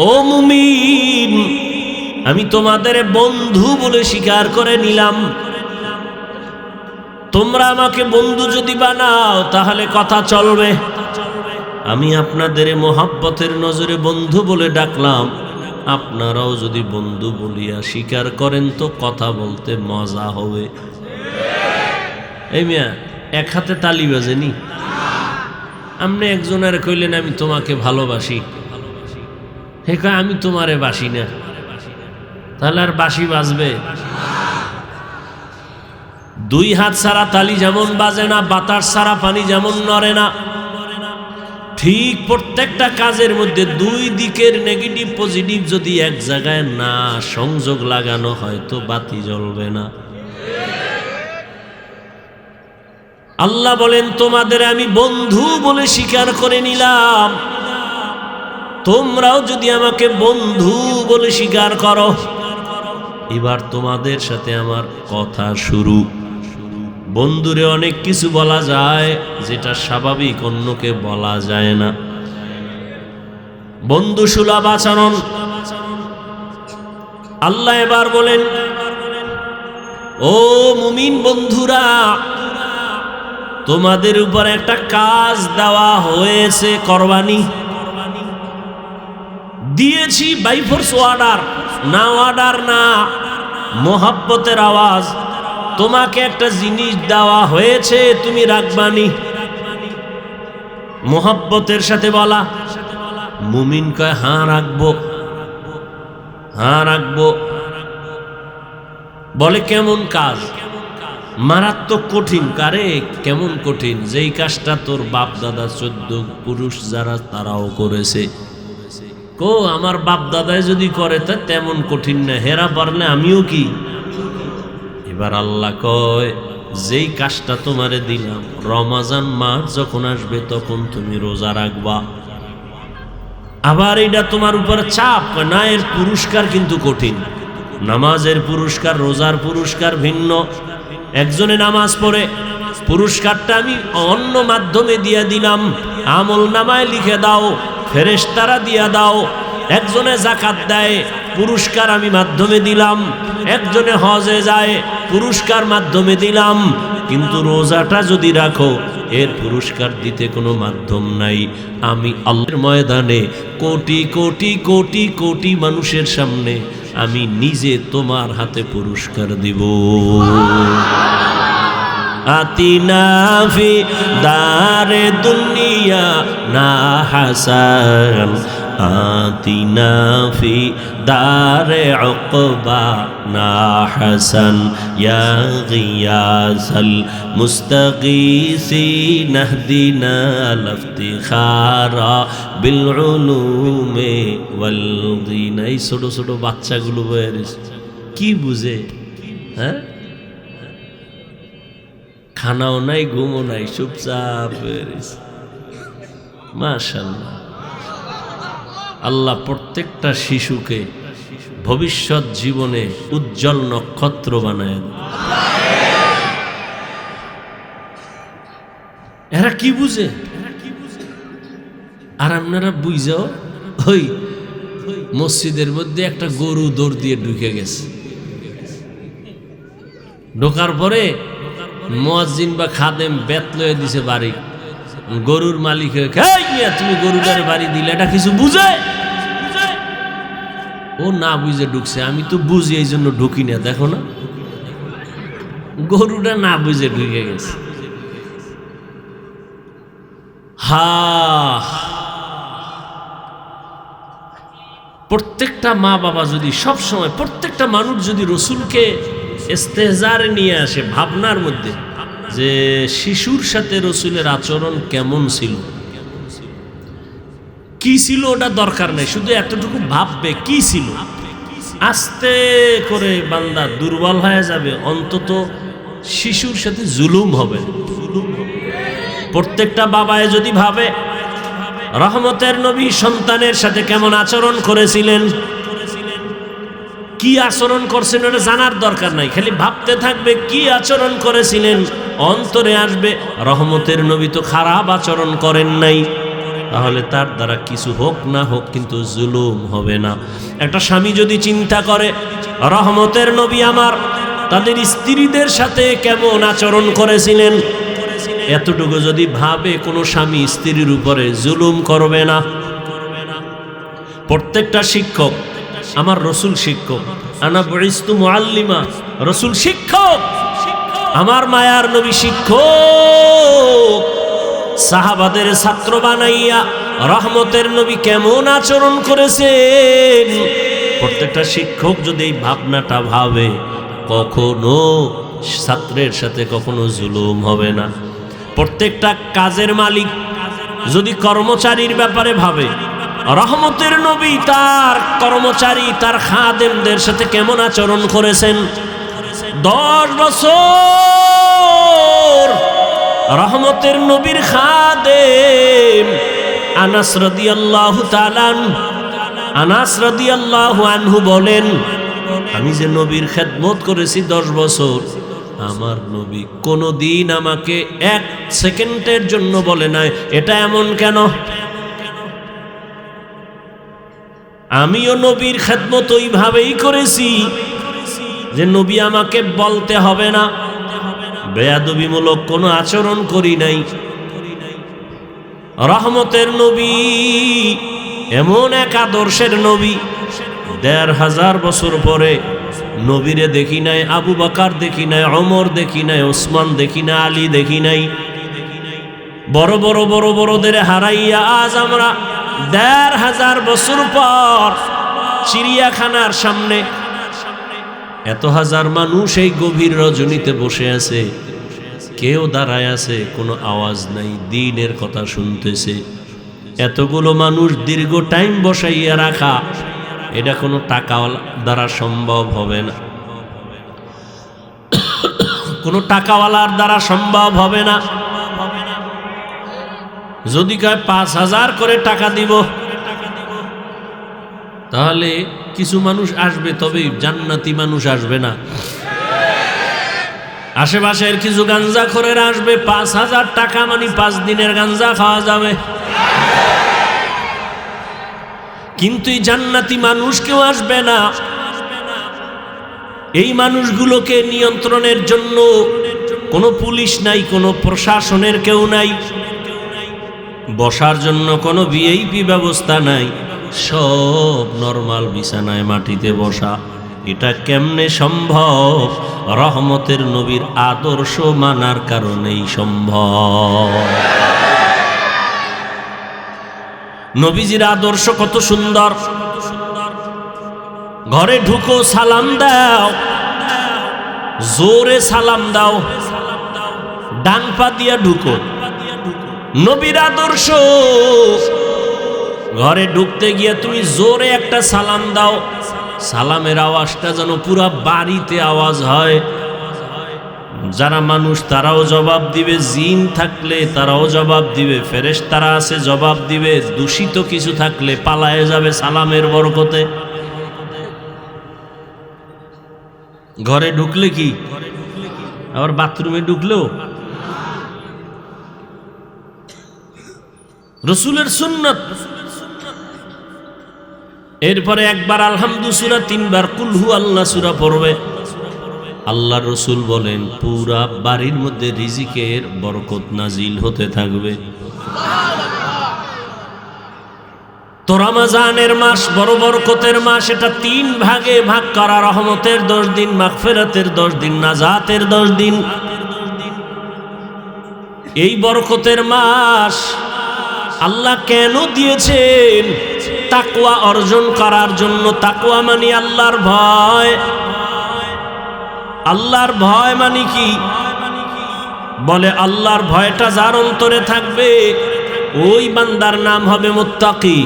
ও মুমিন, আমি তোমাদের বন্ধু বলে স্বীকার করে নিলাম। তোমরা আমাকে বন্ধু যদি বানাও তাহলে কথা চলবে। আমি আপনাদের মোহাব্বতের নজরে বন্ধু বলে ডাকলাম, আপনারাও যদি বন্ধু বলিয়া স্বীকার করেন তো কথা বলতে মজা হবে। এই মিয়া, এক হাতে তালি বাজেনি। আপনি একজনের কইলেন আমি তোমাকে ভালোবাসি, হে কয় আমি তোমারে বাসি না, তাহলে আর বাঁশি বাজবে? 2 হাত ছাড়া তালি যেমন বাজে না, বাতাস ছাড়া পানি যেমন নড়ে না, ঠিক প্রত্যেকটা কাজের মধ্যে 2 দিকের নেগেটিভ পজিটিভ যদি এক জায়গায় না সংযোগ লাগানো হয় তো বাতি জ্বলবে না। আল্লাহ বলেন, তোমাদের আমি বন্ধু বলে স্বীকার করে নিলাম, তোমরাও যদি আমাকে বন্ধু বলে স্বীকার করো, এবার তোমাদের সাথে আমার কথা শুরু। বন্ধুরে অনেক কিছু বলা যায় যেটা স্বাভাবিক অন্যকে বলা যায় না। বন্ধু সুলভ আচরণ। আল্লাহ এবার বলেন, ও মুমিন বন্ধুরা, তোমাদের উপর একটা কাজ দেওয়া হয়েছে, করবানি দিয়েছি বাই ফোর্স অর্ডার, না অর্ডার না, মোহাব্বতের আওয়াজ। তোমাকে একটা জিনিস দেওয়া হয়েছে, তুমি রাখবানি। মোহাব্বতের সাথে বলা। মুমিন কয় হ্যাঁ রাখবো, হ্যাঁ রাখবো। বলে কেমন কাজ? মারাত্মক কঠিন। কারে কেমন কঠিন? যেই কাজটা তোর বাপ দাদা 14 পুরুষ যারা তারাও করেছে। কো আমার বাপ দাদাই যদি করে তা তেমন কঠিন না, হেরা পারলে আমিও কি? এবার আল্লাহ কয়, যেই কাজটা তোমারে দিলাম, রমজান মাস যখন আসবে তখন তুমি রোজা রাখবা। আবার এটা তোমার উপর চাপ না, এর পুরস্কার কিন্তু কঠিন। নামাজের পুরস্কার, রোজার পুরস্কার ভিন্ন। একজনে নামাজ পড়ে, পুরস্কারটা আমি অন্য মাধ্যমে দিয়ে দিলাম, আমল নামায় লিখে দাও, ফেরেশতারা দিয়া দাও। একজনে যাকাত দেয়, পুরস্কার আমি মাধ্যমে দিলাম। একজনে হজে যায়, পুরস্কার মাধ্যমে দিলাম। কিন্তু রোজাটা যদি রাখো, এর পুরস্কার দিতে কোনো মাধ্যম নাই। আমি আল্লাহর ময়দানে কোটি কোটি কোটি কোটি মানুষের সামনে আমি নিজে তোমার হাতে পুরস্কার দিব। আতিনা ফি দারে দুনিয়া না হাসান, আতিনা ফি দারে উকবা না হাসান, ইয়া গিয়াসাল মুস্তাগীসিন ইহদিনা লিফতিখারা বিল উলুমে ওয়াল গিনা। এই ছোট ছোট বাচ্চাগুলো কি বুঝে? হ্যাঁ, খানাও নাই, ঘুমও নাই, চুপচাপ মাশাআল্লাহ। আল্লাহ প্রত্যেকটা শিশুকে ভবিষ্যৎ জীবনে উজ্জ্বল নক্ষত্র বানায়। এরা কি বুঝে? আর আপনারা বুঝাও, ওই মসজিদের মধ্যে একটা গরু দৌড় দিয়ে ঢুকে গেছে, ঢোকার পরে মুয়াজ্জিন বা খাদেম বেত লয়ে দিছে বাড়ি। গরুর মালিক তুমি গরুটার বাড়ি দিলে, এটা কিছু বুঝে? ও না বুঝে ঢুকছে। আমি তো বুঝি, এই জন্য ঢুকি না। দেখো না, গরুটা না বুঝে ঢুকে গেছে। প্রত্যেকটা মা বাবা যদি সব সময়, প্রত্যেকটা মানুষ যদি রসুলকে ইস্তেহজারে নিয়ে আসে ভাবনার মধ্যে, যে শিশুর সাথে রসুলের আচরণ কেমন ছিল, কি ছিল ওটা দরকার নেই, শুধু এতটুকু ভাববে কি ছিল। আস্তে করে বান্দা দুর্বল হয়ে যাবে, অন্তত শিশুর সাথে জুলুম হবে। প্রত্যেকটা বাবায় যদি ভাবে রহমতের নবী সন্তানের সাথে কেমন আচরণ করেছিলেন, কি আচরণ করছেন ওটা জানার দরকার নাই, খালি ভাবতে থাকবে কি আচরণ করেছিলেন, অন্তরে আসবে রহমতের নবী তো খারাপ আচরণ করেন নাই, তাহলে তার দ্বারা কিছু হোক না হোক কিন্তু জুলুম হবে না। একটা স্বামী যদি চিন্তা করে রহমতের নবী আমার তাদের স্ত্রীদের সাথে কেমন আচরণ করেছিলেন, এতটুকু যদি ভাবে, কোনো স্বামী স্ত্রীর উপরে জুলুম করবে না। প্রত্যেকটা শিক্ষক, আমার রসুল শিক্ষক, আনা বুইস্তু মুআল্লিমা, রসুল শিক্ষক, আমার মায়ার নবী শিক্ষক। সাহাবাদের ছাত্র বানাইয়া রহমতের নবী কেমন আচরণ করেছেন, প্রত্যেকটা শিক্ষক যদি এই ভাবনাটা ভাবে, কখনো ছাত্রের সাথে কখনো জুলুম হবে না। প্রত্যেকটা কাজের মালিক যদি কর্মচারীর ব্যাপারে ভাবে রহমতের নবী তার কর্মচারী তার খাদেমদের সাথে কেমন আচরণ করেছেন, 10 বছর রহমতের নবীর খাদেম আনাস রাদিয়াল্লাহু তাআলা আনাস রাদিয়াল্লাহু আনহু বলেন, আমি যে নবীর খেদমত করেছি 10 বছর, আমার নবী কোনোদিন আমাকে 1 সেকেন্ডের জন্য বলে নাই এটা এমন কেন। আমিও নবীর খেদমত ওইভাবেই করেছি যে নবী আমাকে বলতে হবে না, বেয়াদবিমূলক কোনো আচরণ করি নাই। রহমতের নবী এমন এক আদর্শের নবী, 1500 বছর পরে নবীরে দেখি নাই, আবু বকর দেখি নাই, ওমর দেখি নাই, ওসমান দেখি না, আলী দেখি নাই। বড় বড় বড় বড়দের হারাইয়া আজ আমরা 1500 বছর পর চিড়িয়াখানার সামনে এত হাজার মানুষ এই গভীর রজনীতে বসে আছে, কেউ দাঁড়ায় আছে, কোনো আওয়াজ নাই, দ্বীনের কথা শুনতেছে। এতগুলো মানুষ দীর্ঘ টাইম বসাইয়া রাখা, এটা কোনো টাকা দ্বারা সম্ভব হবে না, কোনো টাকাওয়ালার দ্বারা সম্ভব হবে না। যদি কয় 5000 করে টাকা দিব, তাহলে কিছু মানুষ আসবে, তবে জান্নাতি মানুষ আসবে না। আশেপাশের কিছু গাঞ্জাখোরের আসবে, 5000 টাকা মানে 5 দিনের গাঞ্জা খাওয়া যাবে, কিন্তু এই জান্নাতি মানুষ কেউ আসবে না। এই মানুষগুলোকে নিয়ন্ত্রণের জন্য কোনো পুলিশ নাই, কোনো প্রশাসনের কেউ নাই, বসার জন্য কোনো ভিআইপি ব্যবস্থা নাই, সব নরমাল বিছানায় মাটিতে বসা। এটা কেমনে সম্ভব? রহমতের নবীর আদর্শ মানার কারণেই সম্ভব। নবীজির আদর্শ কত সুন্দর। ঘরে ঢুকো, সালাম দাও, জোরে সালাম দাও, ডান পা দিয়া ঢুকো, নবীর আদর্শ। ঘরে ঢুকতে গিয়ে তুমি জোরে একটা সালাম দাও, সালামের আওয়াজটা যেন পুরা বাড়িতে আওয়াজ হয়। যারা মানুষ তারাও জবাব দিবে, জিন থাকলে তারাও জবাব দিবে, ফেরেশতারা আছে জবাব দিবে, দূষিত কিছু থাকলে পালায়ে যাবে সালামের বরকতে। ঘরে ঢুকলে কি, আবার বাথরুমে ঢুকলেও রসুলের সুন্নাত। এরপরে একবার আলহামদু সূরা, 3 বার কুল হু আল্লাহ সূরা পড়বে। আল্লাহ রসুল বলেন পুরা বাড়ির মধ্যে রিজিকের বরকত নাজিল হতে থাকবে। তো রমজানের মাস বড় বরকতের মাস, এটা 3 ভাগে ভাগ করা। রহমতের 10 দিন, মাগফিরাতের 10 দিন, নাজাতের 10 দিন। এই বরকতের মাস আল্লাহ কেন দিয়েছেন? তাকওয়া অর্জন করার জন্য। তাকওয়া মানে আল্লাহর ভয়। আল্লাহর ভয় মানে কি? বলে আল্লাহর ভয়টা যার অন্তরে থাকবে ওই বান্দার নাম হবে মুত্তাকি।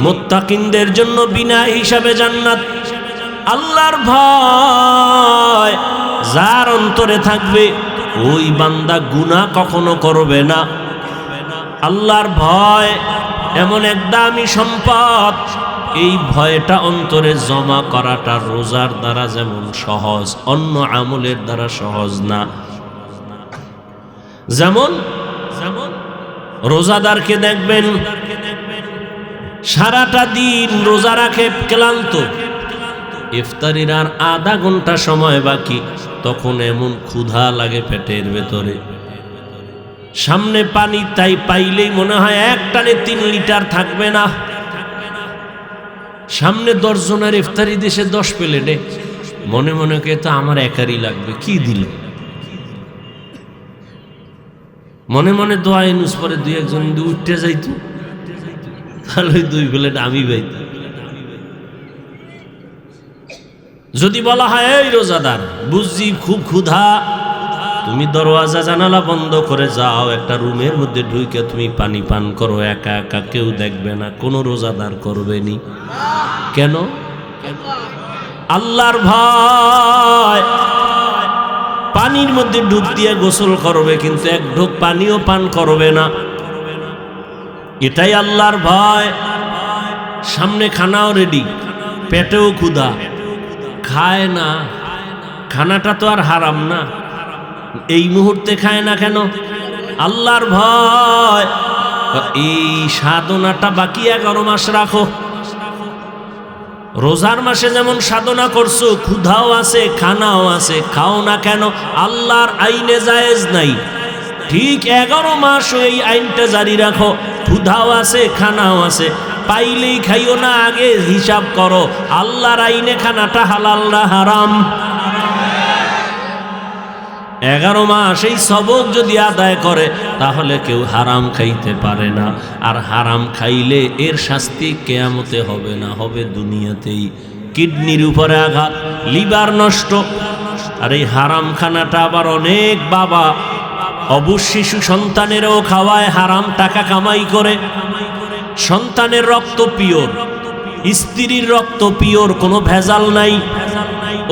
মুত্তাকিনদের জন্য বিনা হিসাবে জান্নাত। আল্লাহর ভয় যার অন্তরে থাকবে ওই বান্দা গুনাহ কখনো করবে না। আল্লাহর ভয় এমন এক দামি সম্পদ, এই ভয়টা অন্তরে জমা করাটা রোজার দ্বারা যেমন সহজ, অন্য আমলের দ্বারা সহজ না। যেমন রোজাদারকে দেখবেন সারাটা দিন রোজা রাখে, ক্লান্ত, ইফতারির আর আধা ঘন্টা সময় বাকি, তখন এমন ক্ষুধা লাগে পেটের ভেতরে, সামনে পানি তাই পাইলেই মনে হয় এক টানে 3 লিটার থাকবে না। সামনে 10 জনের ইফতারি দেশে 10 প্লেটে, মনে মনে কে তো আমার একারই লাগবে, কি দিল। মনে মনে দোয়া ইনুস পরে 2-1 জন উঠতে যাইতো, তাহলে 2 প্লেট আমি পাইতাম। যদি বলা হয় এই রোজাদার বুঝছি খুব ক্ষুধা, তুমি দরওয়াজা জানালা বন্ধ করে যাও, একটা রুমের মধ্যে ঢুকে তুমি পানি পান করো, একা একা, কেউ দেখবে না, কোনো রোজাদার করবেনি। কেন? আল্লাহর ভয়। পানির মধ্যে ডুব দিয়ে গোসল করবে, কিন্তু 1 ঢোক পানিও পান করবে না, এটাই আল্লাহর ভয়। সামনে খানাও রেডি, পেটেও ক্ষুধা, খায় না। খানাটা তো আর হারাম না, এই মুহূর্তে খায় না কেন? আল্লাহর ভয়। এই সাধনাটা বাকি 11 মাস রাখো। রোজার মাসে যেমন সাধনা করছো, ক্ষুধাও আছে, খানাও আছে, খাও না কেন? আল্লাহর আইনে জায়েজ নাই, ঠিক 11 মাস এই আইনটা জারি রাখো। ক্ষুধাও আছে, খানাও আছে, পাইলেই খাইও না, আগে হিসাব করো আল্লাহর আইনে খানাটা হালাল না হারাম। 11 মাস এই সবক যদি আদায় করে তাহলে কেউ হারাম খাইতে পারে না। আর হারাম খাইলে এর শাস্তি কিয়ামতে হবে না, হবে দুনিয়াতেই। কিডনির উপরে আঘাত, লিভার নষ্ট। আর এই হারাম খানাটা আবার অনেক বাবা অবুঝ শিশু সন্তানেরও খাওয়ায়, হারাম টাকা কামাই করে। সন্তানের রক্ত পিওর, স্ত্রীর রক্ত পিওর, কোনো ভেজাল নাই।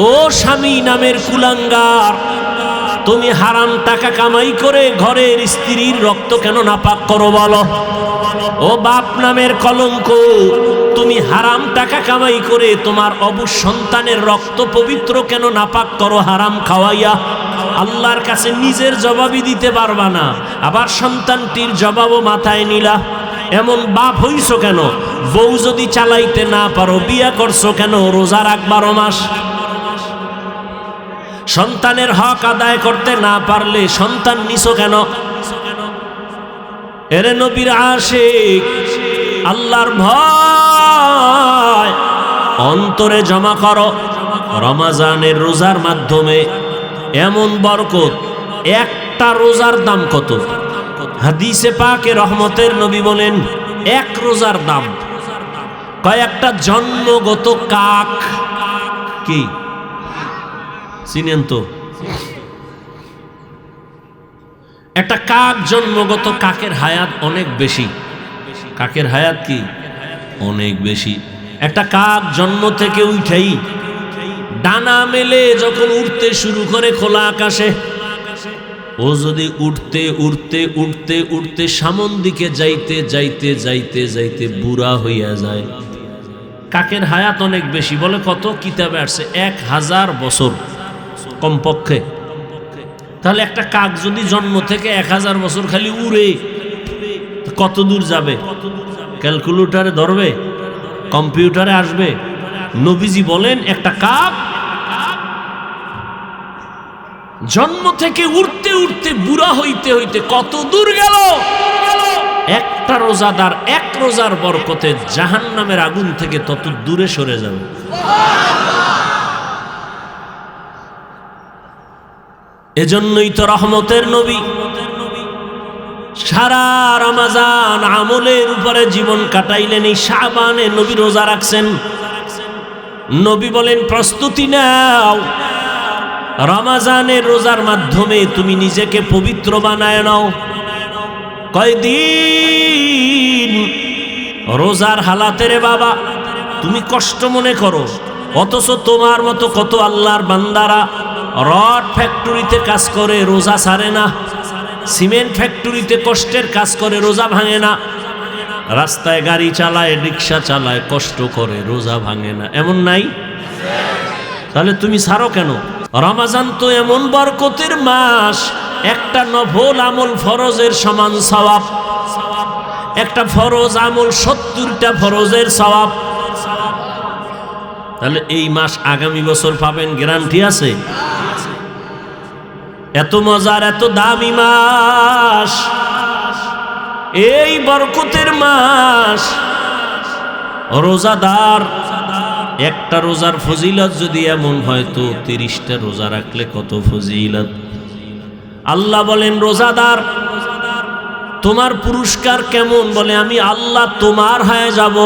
ও স্বামী নামের কুলাঙ্গার, তুমি হারাম টাকা কামাই করে ঘরের স্ত্রীর রক্ত কেন নাপাক করো বলো? ও বাপ নামের কলঙ্ক, তুমি হারাম টাকা কামাই করে তোমার অবুঝ সন্তানের রক্ত পবিত্র কেন নাপাক করো হারাম খাওয়াইয়া? আল্লাহর কাছে নিজের জবাবই দিতে পারবা না, আবার সন্তানটির জবাবও মাথায় নিলা। এমন বাপ হইছো কেন? বউ যদি চালাইতে না পারো বিয়া করছো কেন? রোজা রাখ 12 মাস। সন্তানের হক আদায় করতে না পারলে সন্তান নিছো কেন? এরে নবীর আশিক, আল্লাহর ভয় অন্তরে জমা করো। রমজানের রোজার মাধ্যমে এমন বরকত, একটা রোজার দাম কত? হাদিসে পাকে রহমতের নবী বলেন 1 রোজার দাম কয়েকটা জন্মগত কাক। কি চিনেন তো? একটা কাক, জন্মগত কাকের হায়াত অনেক বেশি। কাকের হায়াত কি? অনেক বেশি। একটা কাক জন্ম থেকে উঠেই ডানা মেলে যখন উঠতে শুরু করে খোলা আকাশে, ও যদি উঠতে উঠতে উঠতে উঠতে সামন দিকে যাইতে যাইতে যাইতে যাইতে বুড়া হইয়া যায়, কাকের হায়াত অনেক বেশি। বলে কত? কিতাবে আসছে 1000 বছর কমপক্ষে। তাহলে একটা কাক যদি জন্ম থেকে 1000 বছর খালি উড়ে, কত দূর যাবে? ক্যালকুলেটরে ধরবে? কম্পিউটারে আসবে? নবীজি বলেন একটা কাক জন্ম থেকে উঠতে উঠতে বুড়া হইতে হইতে কত দূর গেল? একটা রোজাদার 1 রোজার বরকতে জাহান্নামের আগুন থেকে তত দূরে সরে যাবে। এজন্যই তো রহমতের নবী সারা রমজান আমলের উপরে জীবন কাটাইলেন। এই শাবানে নবী রোজা রাখছেন। নবী বলেন প্রস্তুতি নাও, রমজানের রোজার মাধ্যমে তুমি নিজেকে পবিত্র বানায় নাও। কয়দিন রোজার হালাতে রে বাবা তুমি কষ্ট মনে করো, অথচ তোমার মতো কত আল্লাহর বান্দারা রড ফ্যাক্টরিতে কাজ করে রোজা ছাড়ে না, সিমেন্ট ফ্যাক্টরিতে কষ্টের কাজ করে রোজা ভাঙে না, রাস্তায় গাড়ি চালায় রিক্সা চালায় কষ্ট করে রোজা ভাঙে না, এমন নাই? তাহলে তুমি ছাড়ো কেন? রমাজান তো এমন বরকতের মাস, একটা নফল আমল ফরজের সমান সওয়াব, একটা ফরজ আমল 70টা ফরজের সওয়াব। তাহলে এই মাস আগামী বছর পাবেন, গ্যারান্টি আছে? এত মজার এত দামি মাস, এই বরকতের মাস, রোজাদার একটা রোজার ফজিলত যদি এমন হয় তো 30টা রোজা রাখলে কত ফজিলত। আল্লাহ বলেন রোজাদার তোমার পুরস্কার কেমন? বলে আমি আল্লাহ তোমার হয়ে যাব,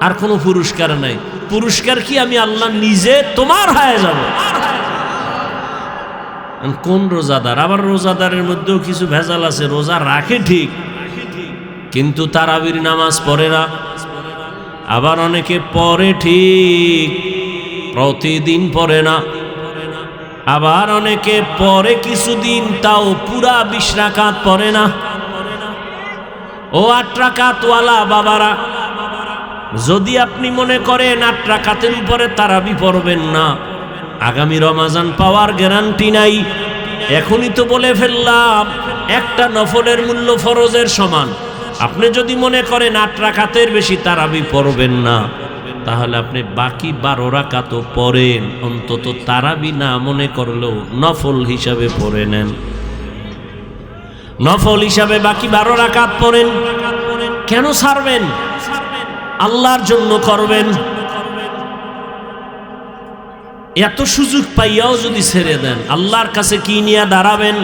আর কোনো পুরস্কার নাই। পুরস্কার কি? আমি আল্লাহ নিজে তোমার হয়ে যাব। কোন রোজাদার? আবার রোজাদারের মধ্যেও কিছু ভেজাল আছে, রোজা রাখে ঠিক কিন্তু তারাবির নামাজ পড়ে না। আবার অনেকে পড়ে ঠিক, প্রতিদিন পড়ে না। আবার অনেকে পড়ে কিছুদিন, তাও পুরা 20 রাকাত পড়ে না। ও 8 রাকাতওয়ালা বাবারা, যদি আপনি মনে করেন 8 রাকাতের উপরে তারাবি পড়বেন না, আগামী রমাজান পাওয়ার গ্যারান্টি নাই। এখনই তো বলে ফেললাম একটা নফলের মূল্য ফরজের সমান। আপনি যদি মনে করেন 8 রাকাতের বেশি তারাবি পড়বেন না, তাহলে আপনি বাকি 12 রাকাতও পড়েন, অন্তত তারাবি না মনে করলেও নফল হিসাবে পড়ে নেন। নফল হিসাবে বাকি 12 রাকাত পড়েন। কেন ছাড়বেন? আল্লাহর জন্য করবেন। এত সুযোগ পাইয়াও যদি ছেড়ে দেন, আল্লাহর কাছে কি নিয়ে দাঁড়াবেন?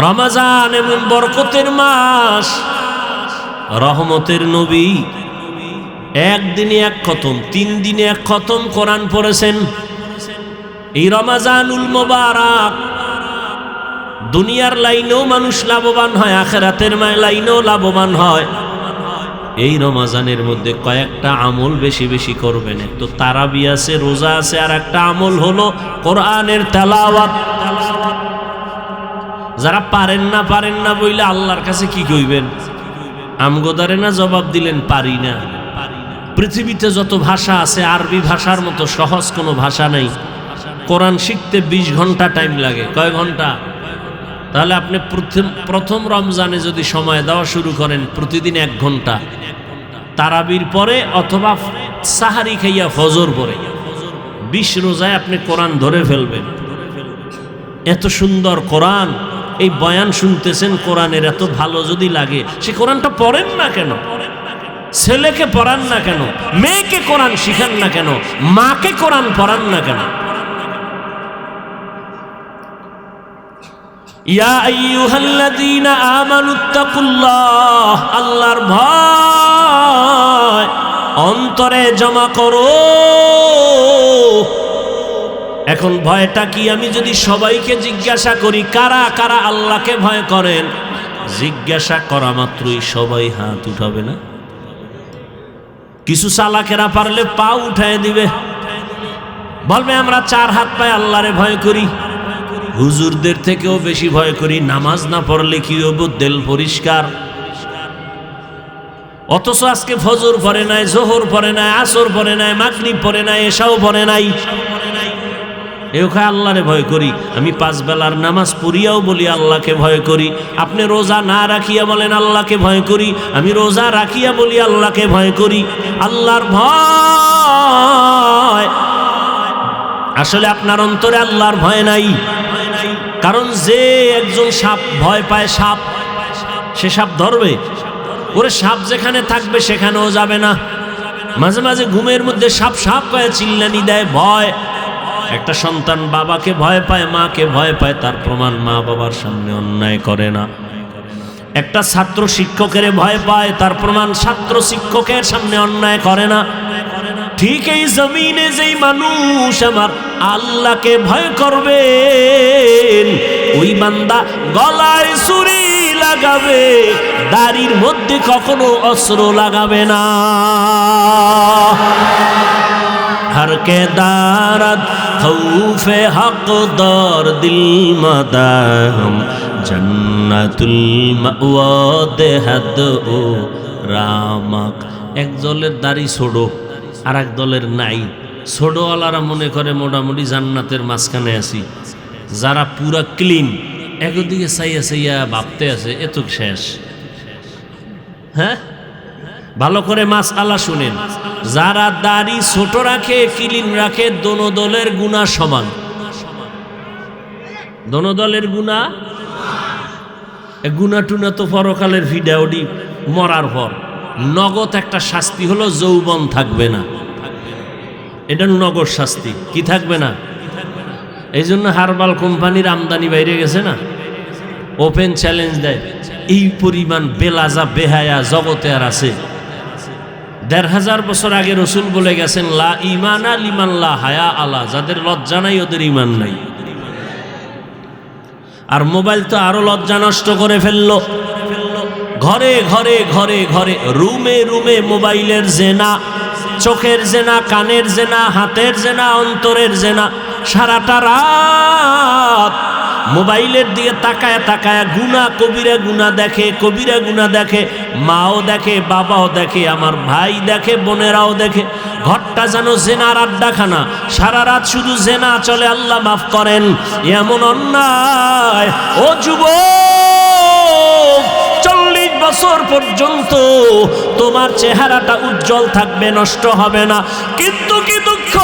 রমাজান এমন বরকতের মাস, রহমতের নবী একদিনে 1 খতম, 3 দিনে 1 খতম কোরআন পড়েছেন। এই রমাজানুল মোবারক দুনিয়ার লাইনেও মানুষ লাভবান হয়, আখিরাতের লাইনেও লাভবান হয়। এই রমাজানের মধ্যে কয়েকটা আমল বেশি বেশি করবেন। এক তো তারাবি আছে, রোজা আছে, আর একটা আমল হলো কোরআনের তেলাওয়াত। যারা পারেন না বইলে আল্লাহর কাছে কি কইবেন? আমগোদারে না জবাব দিলেন পারি না। পৃথিবীতে যত ভাষা আছে আরবি ভাষার মতো সহজ কোনো ভাষা নাই। কোরআন শিখতে 20 ঘন্টা টাইম লাগে। কয় ঘন্টা? তাহলে আপনি প্রথম রমজানে যদি সময় দেওয়া শুরু করেন প্রতিদিন 1 ঘন্টা, তারাবির পরে অথবা সাহারি খাইয়া ফজর পরে 20 রোজায় আপনি কোরআন ধরে ফেলবেন। এত সুন্দর কোরআন, এই বয়ান শুনতেছেন কোরআনের, এত ভালো যদি লাগে সে কোরআনটা পড়েন না কেন? ছেলেকে পড়ান না কেন? মেয়েকে কোরআন শিখান না কেন? মাকে কোরআন পড়ান না কেন? ইয়া আইয়ুহাল্লাযীনা আমানুত্তাকুল্লাহ, আল্লাহর ভয় অন্তরে জমা করো। এখন ভয়টা কি? আমি যদি সবাইকে জিজ্ঞাসা করি কারা কারা আল্লাহকে ভয় করেন, জিজ্ঞাসা করা মাত্রই সবাই হাত উঠাবে না? কিছু চালাকেরা পারলে পা উঠায় দিবে, বলবে আমরা 4 হাত পায়ে আল্লাহরে ভয় করি, হুজুরদের থেকেও বেশি ভয় করি, নামাজ না পড়লে কি হবো, দিল পরিষ্কার। অথচ আজকে ফজর পড়ে নাই, জোহর পড়ে নাই, আসর পড়ে নাই, মাগরিব পড়ে নাই, এশাও পড়ে নাই। এখানে আল্লাহরে ভয় করি। আমি 5 বেলার নামাজ পড়িয়াও বলি আল্লাহকে ভয় করি। আপনি রোজা না রাখিয়া বলেন আল্লাহকে ভয় করি। আমি রোজা রাখিয়া বলি আল্লাহকে ভয় করি। আল্লাহর ভয় আসলে আপনার অন্তরে আল্লাহর ভয় নাই। কারণ যে একজন সাপ ভয় পায়, সাপ, সে সাপ ধরবে? ওরে সাপ যেখানে থাকবে সেখানেও যাবে না। মাঝে মাঝে ঘুমের মধ্যে সাপ সাপ কয়ে চিল্লানি দেয়, ভয়। একটা সন্তান বাবাকে ভয় পায়, মাকে ভয় পায়, তার প্রমাণ মা বাবার সামনে অন্যায় করে না। একটা ছাত্র শিক্ষকের ভয় পায়, তার প্রমাণ ছাত্র শিক্ষকের সামনে অন্যায় করে না। ঠিক এই জমিনে যেই মানুষ আমার আল্লাহকে ভয় করবেন, ওই বান্দা গলায় ছুরি লাগাবে, দাড়ির মধ্যে কখনো অস্ত্র লাগাবে না। हर के दारद खौफे हक दर दिल मदाम जन्नतुल मावा देहद ओ रामक। एक दलेर दाড়ি ছোট আর এক দলের নাই। ছোটওয়ালারা মনে করে মোটামুটি জান্নাতের মাঝখানে আছি, যারা পুরা ক্লিন একদিকে চাইয়া চাইয়া ভাবতে আছে এত শেষ। হ্যাঁ, ভালো করে মাসআলা শুনেন, যারা দাড়ি ছোট রাখে ক্লিন রাখে দোনো দলের গুনাহ সমান। দোনো দলের গুনাহ, গুনাহ টুনা তো পরকালের ভিডিওটি মরার পর নগদ একটা শাস্তি হলো যৌবন থাকবে না, এটা নগদ শাস্তি। কি থাকবে না? এই জন্য হারবাল কোম্পানির আমদানি বাইরে গেছে না, ওপেন চ্যালেঞ্জ দেয়, এই পরিমাণ বেলাজা বেহায়া জগতে আর আছে? ১৫০০ বছর আগে রসুল বলে গেছেন, লা ইমানা লিমান লা হায়া আলা, যাদের লজ্জা নাই ওদের ইমান নাই। আর মোবাইল তো আরো লজ্জা নষ্ট করে ফেললো। ঘরে ঘরে ঘরে ঘরে রুমে রুমে মোবাইলের জেনা, চোখের জেনা, কানের জেনা, হাতের জেনা, অন্তরের জেনা। সারাটা রাত মোবাইলের দিকে তাকায় তাকায় গুনা, কবিরা গুনা দেখে, কবিরা গুনা দেখে, মাও দেখে, বাবাও দেখে, আমার ভাই দেখে, বোনেরাও দেখে। ঘরটা যেন জেনার আড্ডাখানা, সারা রাত শুধু জেনা চলে। আল্লাহ মাফ করেন, এমন অন্যায়। ও যুবক, 40 বছর পর্যন্ত তোমার চেহারাটা উজ্জ্বল থাকবে, নষ্ট হবে না। কিন্তু কি দুঃখ,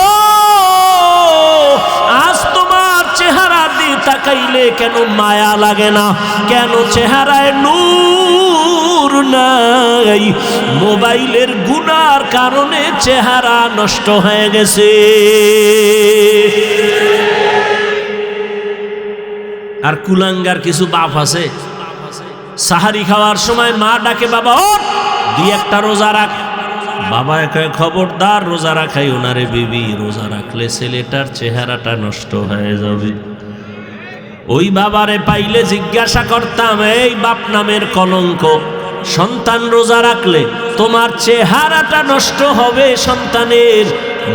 আজ তোমার চেহারা দিয়ে তাকাইলে কেন মায়া লাগে না? কেন চেহারায় নূর নাই? মোবাইলের গুনার কারণে চেহারা নষ্ট হয়ে গেছে। আর কুলাঙ্গার কিছু বাপ আছে, সাহারি খাওয়ার সময় মা ডাকে, বাবা ওঠ, 2-1টা রোজা রাখ। বাবা একা খবরদার রোজা রাখাই ওনারে বিবি, রোজা রাখলে ছেলেটার চেহারাটা নষ্ট হয়ে যাবে। ওই বাবারে পাইলে জিজ্ঞাসা করতাম, এই বাপ নামের কলঙ্ক, সন্তান রোজা রাখলে তোমার চেহারাটা নষ্ট হবে সন্তানের।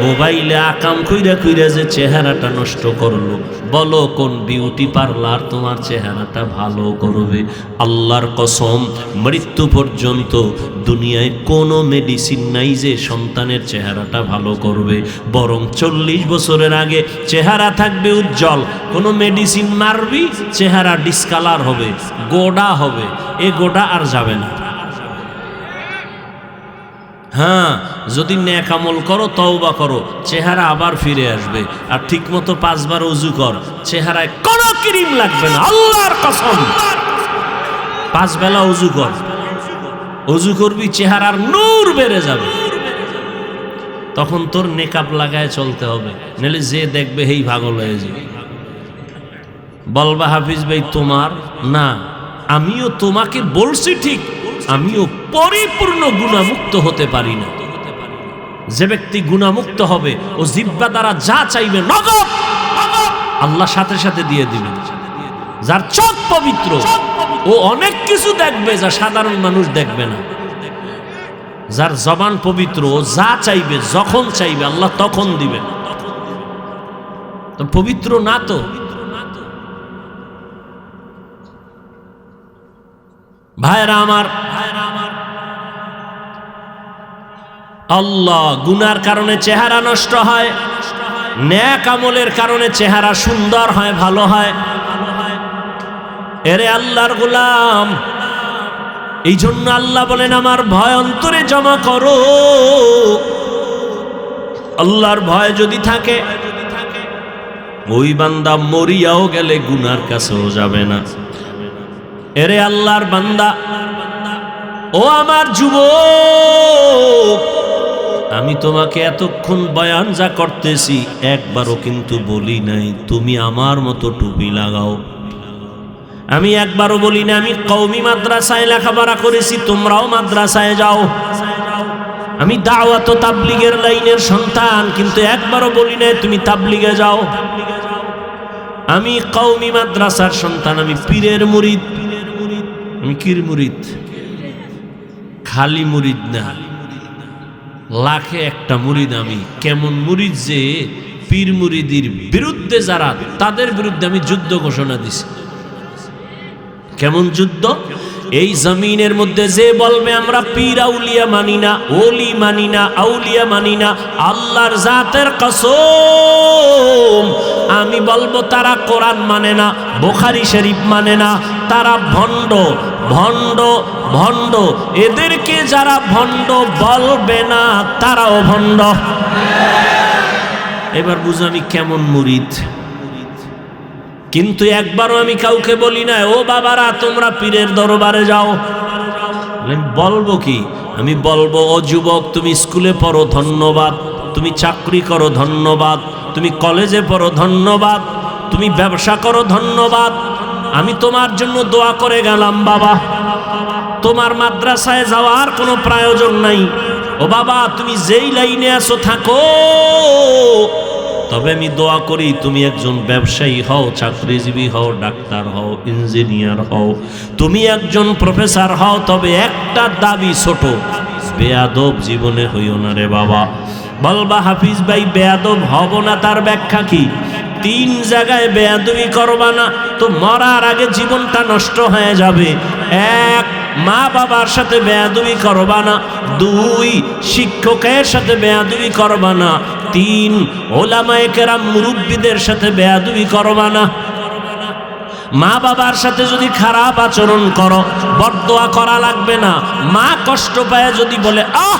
মোবাইলে আকাম কইরা কইরা যে চেহারাটা নষ্ট করলো, বলো কোন বিউটি পার্লার তোমার চেহারাটা ভালো করবে? আল্লাহর কসম, মৃত্যু পর্যন্ত দুনিয়ায় কোনো মেডিসিন নাই যে সন্তানের চেহারাটা ভালো করবে। বরং 40 বছরের আগে চেহারা থাকবে উজ্জ্বল, কোনো মেডিসিন মারবি চেহারা ডিসকালার হবে, গোডা হবে, এ গোডা আর যাবে না। হ্যাঁ, যদি নেক আমল করো, তওবা করো, চেহারা আবার ফিরে আসবে। আর ঠিক মতো 5 বার ওযু কর, চেহারায় কোনো ক্রিম লাগবে না, আল্লাহর কসম। 5 বেলা ওযু কর, ওযু করবি, চেহারার নূর বেড়ে যাবে। তখন তোর নেকাব লাগায় চলতে হবে, নাহলে যে দেখবে হেই পাগল হয়ে যাবে। বলবা হাফিজ ভাই তোমার না, আমিও তোমাকে বলছি ঠিক, আমিও পরিপূর্ণ গুনাহমুক্ত হতে পারি না। যে ব্যক্তি গুনাহমুক্ত হবে, ও জিহ্বা দ্বারা যা চাইবে নগদ আল্লাহ সাথে সাথে দিয়ে দিবেন। যার চোখ পবিত্র, ও অনেক কিছু দেখবে যা সাধারণ মানুষ দেখবে না। যার জবান পবিত্র, ও যা চাইবে যখন চাইবে আল্লাহ তখন দিবেন। তো পবিত্র না তো, ভাইরা আমার, আল্লাহ গুনার কারণে চেহারা নষ্ট হয়, নেক আমলের কারণে চেহারা সুন্দর হয়, ভালো হয়। এরে আল্লাহর গোলাম, এই জন্য আল্লাহ বলেন আমার ভয় অন্তরে জমা করো। আল্লাহর ভয় যদি থাকে, ওই বান্দা মরিয়াও গেলে গুনার কাছেও যাবে না। এরে আল্লাহর বান্দা, ও আমার যুবক, আমি তোমাকে এতক্ষণ বয়ান যা করতেছি একবারও কিন্তু বলি নাই তুমি আমার মতো টুপি লাগাও। আমি একবারও বলি না আমি কওমি মাদ্রাসায় লেখাপড়া করেছি, তোমরাও মাদ্রাসায় যাও। আমি দাওয়াত ও তাবলীগের লাইনের সন্তান, কিন্তু একবারও বলি না তুমি তাবলীগে যাও। আমি কওমি মাদ্রাসার সন্তান, আমি পীরের মুরিদ। আমি কির মুরিদ? খালি মুরিদ না, লাখে একটা মুরিদ আমি। কেমন মুরিদ যে পীর মুরিদির বিরুদ্ধে যারা, তাদের বিরুদ্ধে আমি যুদ্ধ ঘোষণা দিছি। কেমন যুদ্ধ? এই জমিনের মধ্যে যে বলবে আমরা পীর আউলিয়া মানি না, ওলি মানি না, আউলিয়া মানি না, আল্লাহর জাতের কসম আমি বলবো তারা কোরআন মানে না, বুখারী শরীফ মানে না, তারা ভণ্ড ভণ্ড ভণ্ড। এদেরকে যারা ভণ্ড বলবে না তারাও ভণ্ড। এবার বুঝ আমি কেমন মুরিদ। কিন্তু একবারও আমি কাউকে বলি না ও বাবারা তোমরা পীরের দরবারে যাও। বলবো কি? আমি বলবো ও যুবক, তুমি স্কুলে পড়ো ধন্যবাদ, তুমি চাকরি করো ধন্যবাদ, তুমি কলেজে পড়ো ধন্যবাদ, তুমি ব্যবসা করো ধন্যবাদ, আমি তোমার জন্য দোয়া করে গেলাম বাবা। তোমার মাদ্রাসায় যাওয়ার কোনো প্রয়োজন নাই। ও বাবা তুমি যেই লাইনে আছো থাকো, তবে আমি দোয়া করি তুমি একজন ব্যবসায়ী হও, চাকরিজীবী হও, ডাক্তার হও, ইঞ্জিনিয়ার হও, তুমি একজন প্রফেসর হও, তবে একটা দাবি ছোট, বেয়াদব জীবনে হইও না রে বাবা। বলবা হাফিজ ভাই বেয়াদব হব না, তার ব্যাখ্যা কি? 3 জায়গায় বেয়াদবি করবা না তো মরার আগে জীবনটা নষ্ট হয়ে যাবে। 1, মা বাবার সাথে বেয়াদবি করবা না। 2, শিক্ষকের সাথে বেয়াদবি করবা না। 3, ওলামায়ে কেরাম মুরব্বীদের সাথে বেয়াদবি করবা না। মা বাবার সাথে যদি খারাপ আচরণ করো, বদদোয়া করা লাগবে না। মা কষ্ট পায় যদি বলে আহ,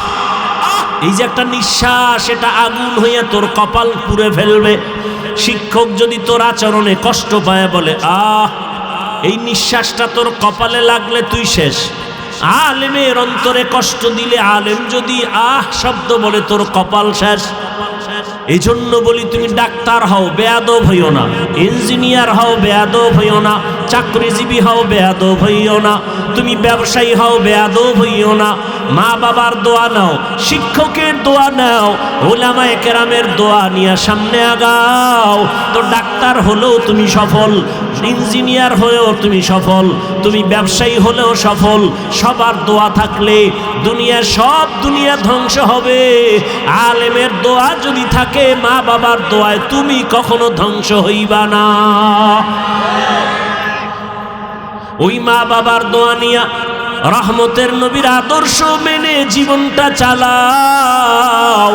এই যে একটা নিঃশ্বাস, এটা আগুন হইয়া তোর কপাল পুড়ে ফেলবে। শিক্ষক যদি তোর আচরণে কষ্ট পায় বলে আহ, এই নিঃশ্বাসটা তোর কপালে লাগলে তুই শেষ। আলেমের অন্তরে কষ্ট দিলে, আলেম যদি আহ শব্দ বলে তোর কপাল শেষ। এই জন্য বলি তুমি ডাক্তার হও বেয়াদব হইও না, ইঞ্জিনিয়ার হও বেয়াদব হইও না, চাকরিজীবী হও বেয়াদব হইও না, তুমি ব্যবসায়ী হও বেয়াদব হইও না। মা বাবার দোয়া নাও, শিক্ষকের দোয়া নাও, ওলামায়ে কেরামের দোয়া নিয়ে সামনে আগাও। তো ডাক্তার হলেও তুমি সফল, ইঞ্জিনিয়ার হলেও তুমি সফল, তুমি ব্যবসায়ী হলেও সফল। সবার দোয়া থাকলে দুনিয়ার সব দুনিয়া ধ্বংস হবে। আলেমের দোয়া যদি থাকে, মা বাবার দোয়ায় তুমি কখনো ধ্বংস হইবা না। ওই মা বাবার দোয়া নিয়া রহমতের নবীর আদর্শ মেনে জীবনটা চালাও।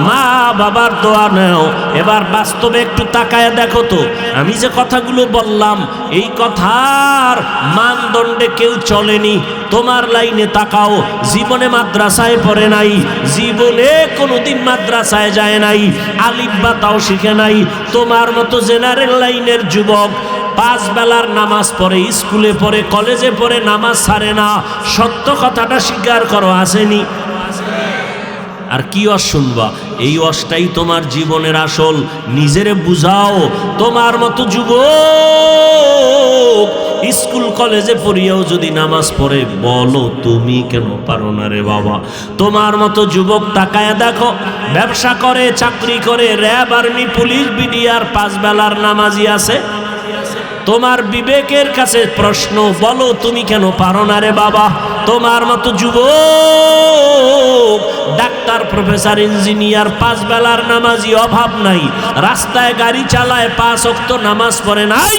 মা বাবার দোয়া নাও। এবার বাস্তবে একটু তাকায় দেখো তো, আমি যে কথাগুলো বললাম এই কথার মানদণ্ডে কেউ চলেনি। তোমার লাইনে তাকাও, জীবনে মাদ্রাসায় পড়ে নাই, জীবনে কোনোদিন মাদ্রাসায় যায় নাই, আলিফ বা তাও শিখে নাই। তোমার মতো জেনারেল লাইনের যুবক 5 বেলার নামাজ পড়ে, স্কুলে পড়ে, কলেজে পড়ে, নামাজ ছাড়ে না। সত্য কথাটা স্বীকার করো, আসেনি? আর কি অস শুনবা? এই অসটাই তোমার জীবনের আসল। নিজেরে বুঝাও। তোমার মতো যুবক স্কুল কলেজে পড়িয়াও যদি নামাজ পড়ে, বলো তুমি কেন পারো না রে বাবা? তোমার মতো যুবক তাকায় দেখো, ব্যবসা করে, চাকরি করে, র্যাব, আর্মি, পুলিশ, বিডিআর, 5 বেলার নামাজি আছে। তোমার বিবেকের কাছে প্রশ্ন, বলো তুমি কেন পারো না রে বাবা? তোমার মতো যুবক ডাক্তার, প্রফেসর, ইঞ্জিনিয়ার, 5 বেলার নামাজি অভাব নাই, রাস্তায় গাড়ি চালায়, 5 ওয়াক্ত নামাজ পড়ে নাই,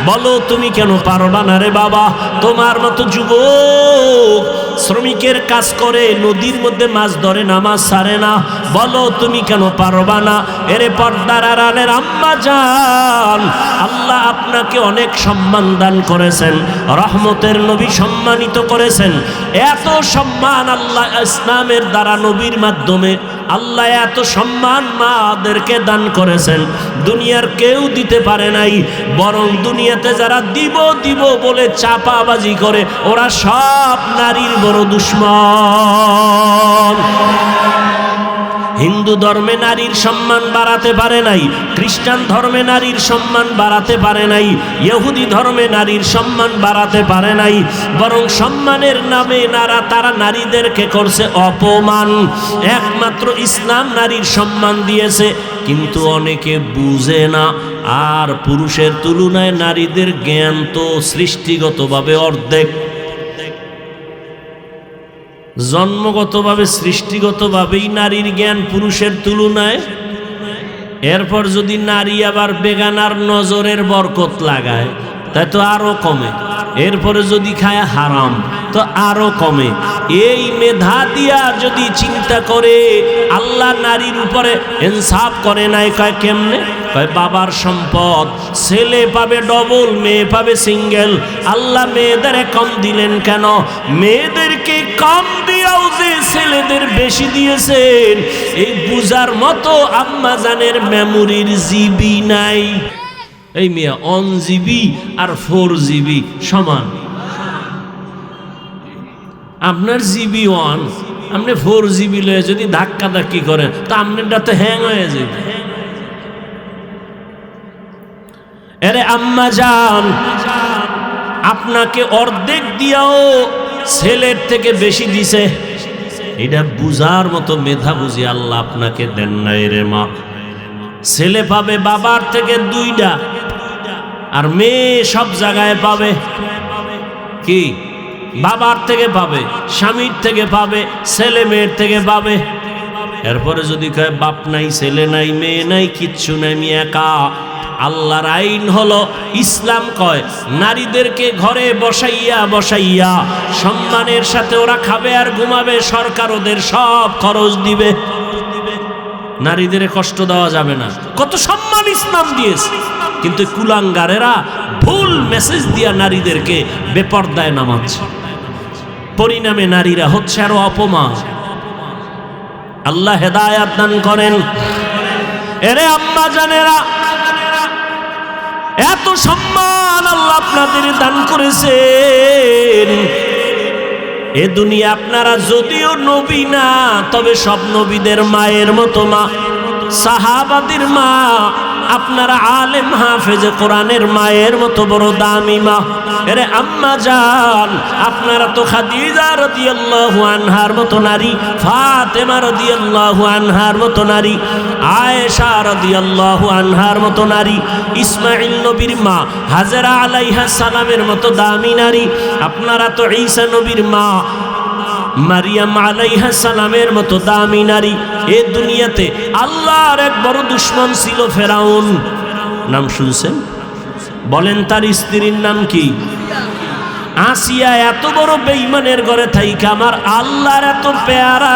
বলো তুমি কেন পারবা না রে বাবা? তোমার মতো যুবক শ্রমিকের কাজ করে, নদীর মধ্যে মাছ ধরে, নামাজ ছাড়ে না, বলো তুমি কেন পারবা না? এরে পর্দার আড়ালের আম্মা জান, আল্লাহ আপনাকে অনেক সম্মান দান করেছেন, রহমতের নবী সম্মানিত করেছেন। এত সম্মান আল্লাহ ইসলামের দ্বারা, নবীর মাধ্যমে আল্লাহ এত সম্মান মাদেরকে দান করেছেন, দুনিয়ার কেউ দিতে পারে নাই। বরং দুনিয়াতে যারা দিব দিব বলে চাপাবাজি করে, ওরা সব নারীর বড় দুশ্মন। হিন্দু ধর্মে নারীর সম্মান বাড়াতে পারে নাই, খ্রিস্টান ধর্মে নারীর সম্মান বাড়াতে পারে নাই, ইহুদি ধর্মে নারীর সম্মান বাড়াতে পারে নাই, বরং সম্মানের নামে তারা নারীদেরকে করছে অপমান। একমাত্র ইসলাম নারীর সম্মান দিয়েছে, কিন্তু অনেকে বুঝে না। আর পুরুষের তুলনায় নারীদের জ্ঞান তো সৃষ্টিগতভাবে অর্ধেক, জন্মগতভাবে সৃষ্টিগতভাবেই নারীর জ্ঞান পুরুষের তুলনায়। এরপর যদি নারী আবার বেগানার নজরের বরকত লাগায় তাই তো আরো কমে। এরপরে যদি খায় হারাম তো আরো কমে। এই মেধা দিয়া যদি চিন্তা করে আল্লাহ নারীর উপরে ইনসাফ করে নাই। কয় কেমনে? কয় বাবার সম্পদ ছেলে পাবে ডবল, মেয়ে পাবে সিঙ্গেল। আল্লাহ মেয়েদের কম দিলেন কেন? মেয়েদেরকে কম দিয়াও যে ছেলেদের বেশি দিয়েছেন, এই বুঝার মতো আম্মা জানের মেমোরির জিবি নাই। এই মিয়া 1 জিবি আর 4 জিবি সমান। আপনার জিবি 1, আপনি 4 জিবি লয়ে যদি ধাক্কা ধাক্কি করেন তো আপনারটা তো হ্যাং হয়ে যাবে। আরে আম্মা জান, আপনাকে অর্ধেক দিয়াও ছেলের থেকে বেশি দিছে, এটা বুঝার মতো মেধা বুঝি আল্লাহ আপনাকে দেন নাই রে মা। ছেলে পাবে বাবার থেকে 2টা, আর মেয়ে সব জায়গায় পাবে কি? বাবার থেকে পাবে, স্বামীর থেকে পাবে, ছেলে মেয়ের থেকে পাবে। এরপরে যদি কয় বাপ নাই, ছেলে নাই, মেয়ে নাই, কিচ্ছু নাই, আমি একা। আল্লাহর আইন হলো, ইসলাম কয় নারীদেরকে ঘরে বসাইয়া বসাইয়া সম্মানের সাথে ওরা খাবে আর ঘুমাবে, সরকার ওদের সব খরচ দিবে। নারীদের কষ্ট দেওয়া যাবে না। কত সম্মান ইসলাম দিয়েছে, কিন্তু কুলাঙ্গারেরা ভুল মেসেজ দিয়া নারীদেরকে বেপর্দায় নামাচ্ছে। পরিণামে নারীরা হচ্ছে আরো অপমান। আল্লাহ হেদায়াত দান করেন। এরে আম্মা জানেরা, এত সম্মান আল্লাহ আপনাদের দান করেছেন। এ দুনিয়া আপনারা যদিও নবী না, তবে সব নবীদের মায়ের মতো মা, সাহাবাদের মা। আপনারা আলেম হাফেজে কোরআনের মায়ের মতো বড় দামি মা। এরে আম্মা জান, আপনারা তো খাদিজা রাদিয়াল্লাহু আনহার মতো নারী, ফাতেমা রাদিয়াল্লাহু আনহার মতো নারী, আয়েশা রাদিয়াল্লাহু আনহার মতো নারী, ইসমাঈল নবীর মা হাজেরা আলাইহা সালামের মতো দামি নারী। আপনারা তো ঈসা নবীর মা মারিয়াম আলাইহা সালামের মতো দামি নারী। এ দুনিয়াতে আল্লাহর এক বড় দুশমন ছিল ফেরাউন। নাম শুনছেন? বলেন তার স্ত্রীর নাম কি? আসিয়া। এত বড় বেঈমানের ঘরে থাইকা আমার আল্লাহর এত পেয়ারা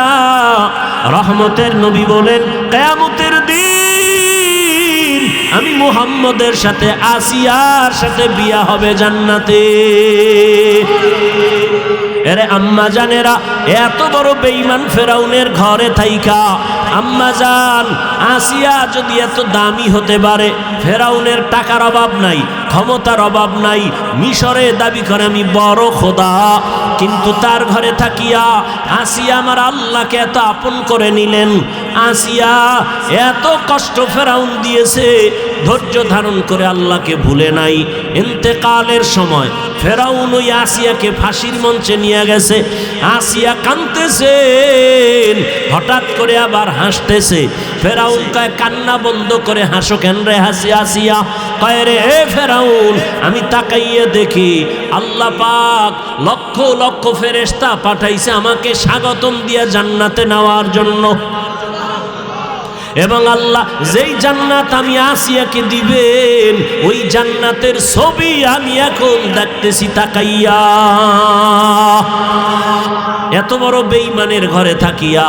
রহমতের নবী বলেন, কিয়ামতের দিন আমি মুহাম্মদের সাথে আসিয়ার সাথে বিয়া হবে জান্নাতে। এরে আম্মা জানেরা, এত বড় বেঈমান ফেরাউনের ঘরে থাইকা আম্মা জান আসিয়া যদি এত দামি হতে পারে, ফেরাউনের টাকার অভাব নাই, ক্ষমতার অভাব নাই, মিশরে দাবি করে আমি বড় খোদা, কিন্তু তার ঘরে থাকিয়া আসিয়া আমার আল্লাহকে এত আপন করে নিলেন। আসিয়া এত কষ্ট ফেরাউন দিয়েছে, ধৈর্য ধারণ করে আল্লাহকে ভুলে নাই। ইন্তেকালের সময় ফেরাউন ওই আসিয়াকে ফাঁসির মঞ্চে নিয়ে গেছে। আসিয়া কাঁদতেছেন, হঠাৎ করে আবার হাসতেছে। ফেরাউন কয়, কান্না বন্ধ করে হাসো কেন রে আসিয়া? কয় রে হে ফেরাউন, আমি তাকাইয়ে দেখি আল্লাহ পাক লক্ষ লক্ষ ফেরেশতা পাঠাইছে আমাকে স্বাগতম দিয়া জান্নাতে নেওয়ার জন্য। এবং আল্লাহ যেই জান্নাত আমি আসিয়াকে দিবেন, ওই জান্নাতের ছবি আমি এখন দেখতেছি তাকাইয়া। এত বড় বেঈমানের ঘরে থাকিয়া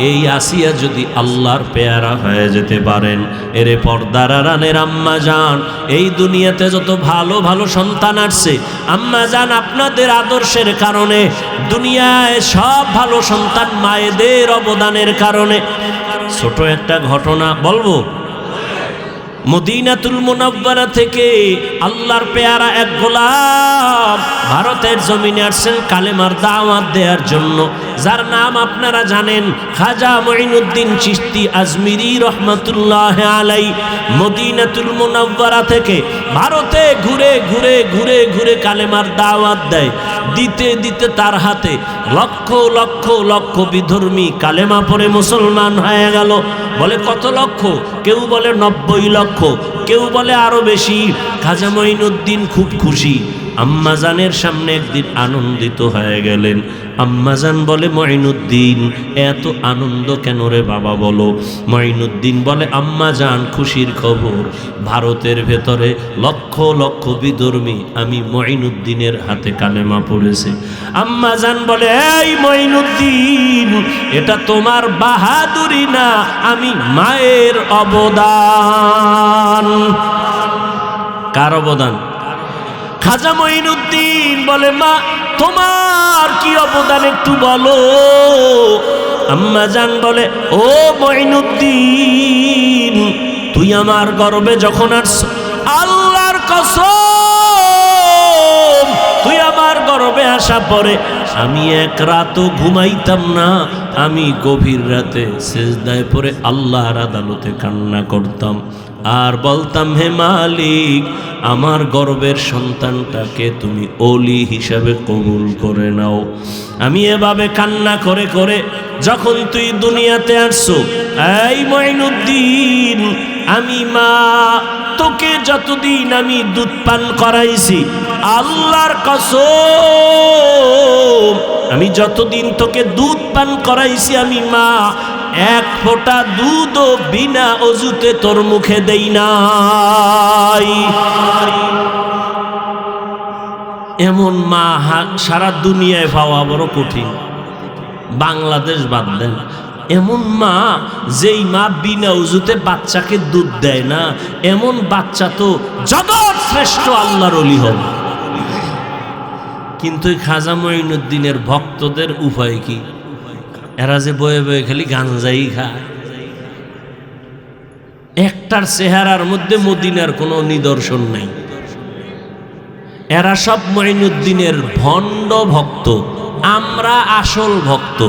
এই আসিয়া যদি আল্লাহর পেয়ারা হয়ে যেতে পারেন, এরে পর্দার আড়ালের আম্মা জান, এই দুনিয়াতে যত ভালো ভালো সন্তান আসছে আম্মা জান, আপনাদের আদর্শের কারণে দুনিয়ায় সব ভালো সন্তান মায়েদের অবদানের কারণে। ছোট একটা ঘটনা বলবো। মদিনাতুল মুনাওয়ারা থেকে আল্লাহর পেয়ারা এক গোলাম ভারতের জমিনে আসছেন কালেমার দাওয়াত দেওয়ার জন্য, যার নাম আপনারা জানেন, খাজা মুঈনুদ্দিন চিশতি আজমিরি রহমাতুল্লাহ আলাই। মদিনাতুল মুনাওয়ারা থেকে ভারতে ঘুরে ঘুরে ঘুরে ঘুরে কালেমার দাওয়াত দেয়। দিতে দিতে তার হাতে লক্ষ লক্ষ লক্ষ বিধর্মী কালেমা পড়ে মুসলমান হয়ে গেল। বলে কত লক্ষ? কেউ বলে 90 লক্ষ, কেউ বলে আরো বেশি। খাজা মুঈনুদ্দিন খুব খুশি। আম্মাজানের সামনে একদিন আনন্দিত হয়ে গেলেন। আম্মাজান বলে, মুঈনুদ্দিন এত আনন্দ কেন রে বাবা বলো? মুঈনুদ্দিন বলে, আম্মাজান খুশির খবর, ভারতের ভেতরে লক্ষ লক্ষ বিধর্মী আমি মুঈনুদ্দিনের হাতে কালেমা পড়েছে। আম্মাজান বলে, এই মুঈনুদ্দিন, এটা তোমার বাহাদুরি না, আমি মায়ের অবদান। কার অবদান? খাজা মুঈনুদ্দিন বলে, মা তোমার কি অবদান একটু বলো। আম্মাজান বলে, ও মুঈনুদ্দিন, তুই আমার গর্বে যখন আসছ, আল্লাহর কসম, তুই আমার গর্বে আসা পরে আমি এক রাতও ঘুমাইতাম না। আমি গভীর রাতে সিজদায় পড়ে আল্লাহর আদালতে কান্না করতাম আর বলতাম, হে মালিক, আমার গর্বের সন্তানটাকে তুমি ওলি হিসাবে কবুল করে নাও। আমি এভাবে কান্না করে করে যখন তুই দুনিয়াতে আসছো, এই মুঈনুদ্দিন, আমি মা তোকে যতদিন আমি দুধ পান করাইছি, আল্লাহর কসম, আমি যতদিন তোকে দুধ পান করাইছি, আমি মা এক ফোঁটা দুধও বিনা অজুতে তোর মুখে দেই নাই। এমন মা সারা দুনিয়ায় পাওয়া বড় কঠিন, বাংলাদেশ বাদ দেন। এমন মা, যেই মা বিনা অজুতে বাচ্চাকে দুধ দেয় না, এমন বাচ্চা তো জগৎ শ্রেষ্ঠ আল্লাহর ওলি হবে। কিন্তু খাজা মুঈনুদ্দিনের ভক্তদের উপায় কি? এরা যে বয়ে বয়ে খালি গাঞ্জাই খায়। একটার চেহারার মধ্যে মদিনার কোনো নিদর্শন নেই। এরা সব মুঈনুদ্দিনের ভণ্ড ভক্ত, আমরা আসল ভক্ত।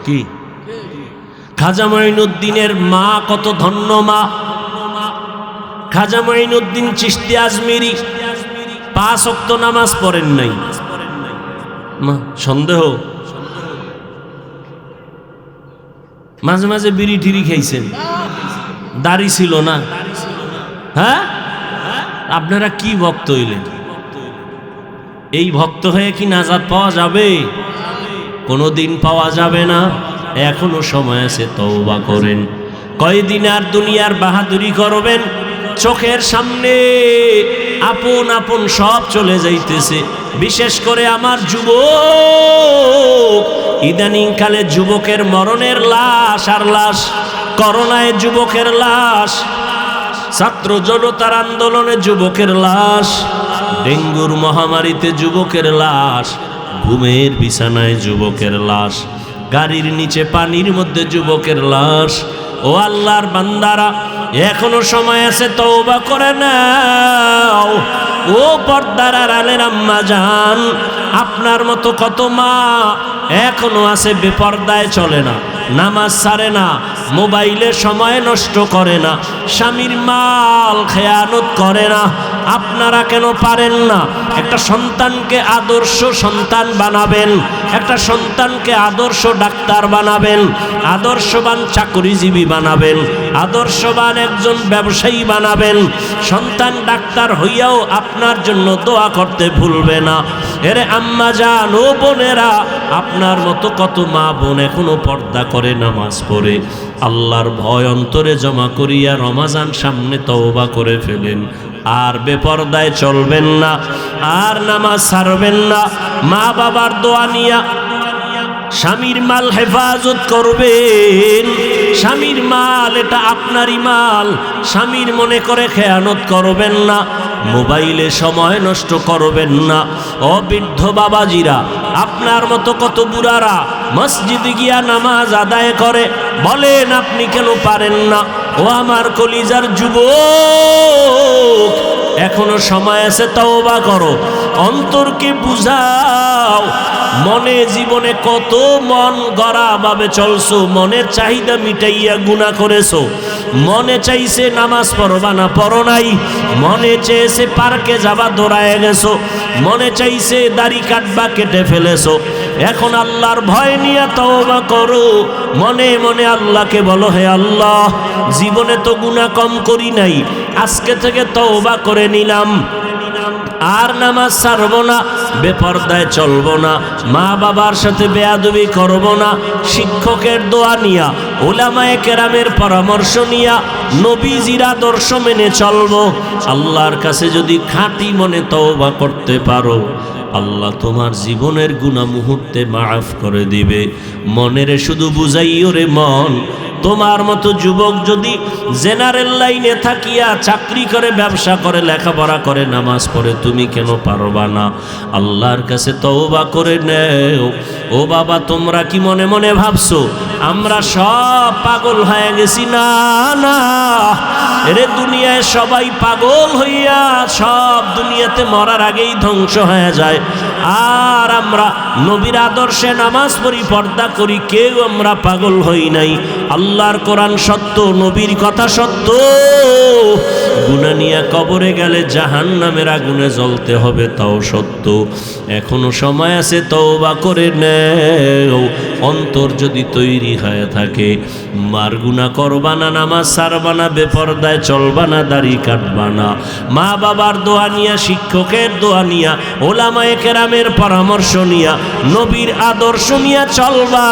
কি খাজা মুঈনুদ্দিনের মা কত ধন্য মা! খাজা মুঈনুদ্দিন চিশতি আজমিরি 5 ওয়াক্ত নামাজ পড়েন নাই। মা সন্দেহ, মাঝে মাঝে বিড়ি টিড়ি খাইছেন, দাড়ি ছিল না। হ্যাঁ, আপনারা কি ভক্ত হইলেন? এই ভক্ত হয়ে কি নাজাত পাওয়া যাবে? কোনোদিন পাওয়া যাবে না। এখনো সময় আছে, তওবা করেন। কয়দিন আর দুনিয়ার বাহাদুরি করবেন? চোখের সামনে আপন আপন সব চলে যাইতেছে। বিশেষ করে আমার যুবক, ইদানিং কালে যুবকের মরণের লাশ আর লাশ, করোনায় যুবকের লাশ, ছাত্র জনতার আন্দোলনে যুবকের লাশ, ডেঙ্গুর মহামারীতে যুবকের লাশ, ঘুমের বিছানায় যুবকের লাশ, গাড়ির নিচে পানির মধ্যে যুবকের লাশ। ও আল্লাহর বান্দারা, এখনো সময় আছে, তওবা করে নাও। ও পর্দার আড়ালের আম্মা জান, আপনার মতো কত মা এখনো আছে বেপর্দায় চলে না, নামাজ ছাড়ে না, মোবাইলে সময় নষ্ট করে না, স্বামীর মাল খেয়ানত করে না। আপনারা কেন পারেন না? একটা সন্তানকে আদর্শ সন্তান বানাবেন, একটা সন্তানকে আদর্শ ডাক্তার বানাবেন, আদর্শবান চাকরিজীবী বানাবেন, আদর্শবান একজন ব্যবসায়ী বানাবেন। সন্তান ডাক্তার হইয়াও আপনার জন্য দোয়া করতে ভুলবে না। এরে আম্মা জান, ও বোনেরা, আপনার মতো কত মা বোন এখনো পর্দা করে, নামাজ পড়ে, আল্লাহর ভয় অন্তরে জমা করিয়া রমাজান সামনে তওবা করে ফেলেন। আর বেপর্দায় চলবেন না, আর নামাজ ছাড়বেন না। মা বাবার দোয়া নিয়া স্বামীর মাল হেফাজত করবেন। স্বামীর মাল এটা আপনারই মাল, স্বামীর মনে করে খেয়ানত করবেন না। মোবাইলে সময় নষ্ট করবেন না। ও বৃদ্ধ বাবাজিরা, আপনার মতো কত বুড়ারা মসজিদে গিয়া নামাজ আদায় করে, বলেন আপনি কেন পারেন না? ও আমার কলিজার যুবক, এখনো সময় আছে, তওবা করো, অন্তরকে বুঝাও। মনে জীবনে কত মন গড়া ভাবে চলছো, মনের চাহিদা মিটাইয়া গুনাহ করেছো। মনে চাইছে নামাজ পড়বা না, পড়ো নাই। মনে চেয়েছে পার্কে যাবা, দৌড়ায় গেছো। মনে চাইছে দাড়ি কাটবা, কেটে ফেলেছো। এখন আল্লাহর ভয় নিয়ে তওবা করো। মনে মনে আল্লাহকে বলো, হে আল্লাহ, জীবনে তো গুনাহ কম করি নাই, আজকে থেকে তওবা করে নিলাম, আর নামাজ ছাড়বো না, বেপরদায় চলবো না, মা বাবার সাথে বেয়াদবি করবো না, শিক্ষকের দোয়া নিয়া, উলামায়ে কেরামের পরামর্শ নিয়া, নবীজির আদর্শ মেনে চলবো। আল্লাহর কাছে যদি খাঁটি মনে তওবা করতে পারো, আল্লাহ তোমার জীবনের গুনাহ মুহূর্তে মাফ করে দিবে। মনেরে শুধু বুঝাইও রে মন, তোমার মতো যুবক যদি জেনারেল লাইনে থাকিয়া চাকরি করে, ব্যবসা করে, লেখাপড়া করে, নামাজ পড়ে, তুমি কেন পারবা না? আল্লাহর কাছে তওবা করে নেও। ও বাবা, তোমরা কি মনে মনে ভাবছো আমরা সব পাগল হয়ে গেছি? না না, এরে দুনিয়ায় সবাই পাগল হইয়া সব দুনিয়াতে মরার আগেই ধ্বংস হয়ে যায়। আর আমরা নবীর আদর্শে নামাজ পড়ি, পর্দা করি, কেউ আমরা পাগল হই নাই। আল্লাহর কোরআন সত্য, নবীর কথা সত্য। গুনাহ নিয়ে কবরে গেলে জাহান্নামের আগুনে জ্বলতে হবে, তাও সত্য। এখনো সময় আছে, তওবা করে নেও। অন্তর যদি তৈরি হয়ে থাকে, মার গুনাহ করবা না, নামাজ ছাড়বা না, বেপরদায় চলবা না, দাড়ি কাটবা না, মা বাবার দোয়া নিয়া, শিক্ষকের দোয়া নিয়া, উলামায়ে কেরামের পরামর্শ নিয়া, নবীর আদর্শ নিয়া চলবা।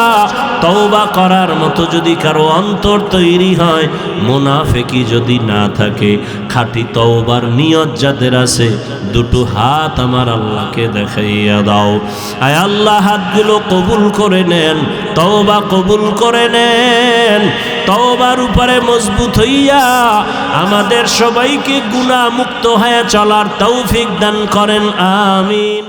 তওবা করার মতো যদি কারো অন্তর তৈরি হয়, মুনাফিকি যদি না থাকে, খাঁটি তওবার নিয়ত যাদের আছে, দুটো হাত আমার আল্লাহকে দেখাইয়া দাও। আয় আল্লাহ, হাতগুলো কবুল করে নেন, তওবা কবুল করে নেন। তওবার উপরে মজবুত হইয়া আমাদের সবাইকে গুনাহ মুক্ত হয়ে চলার তৌফিক দান করেন, আমিন।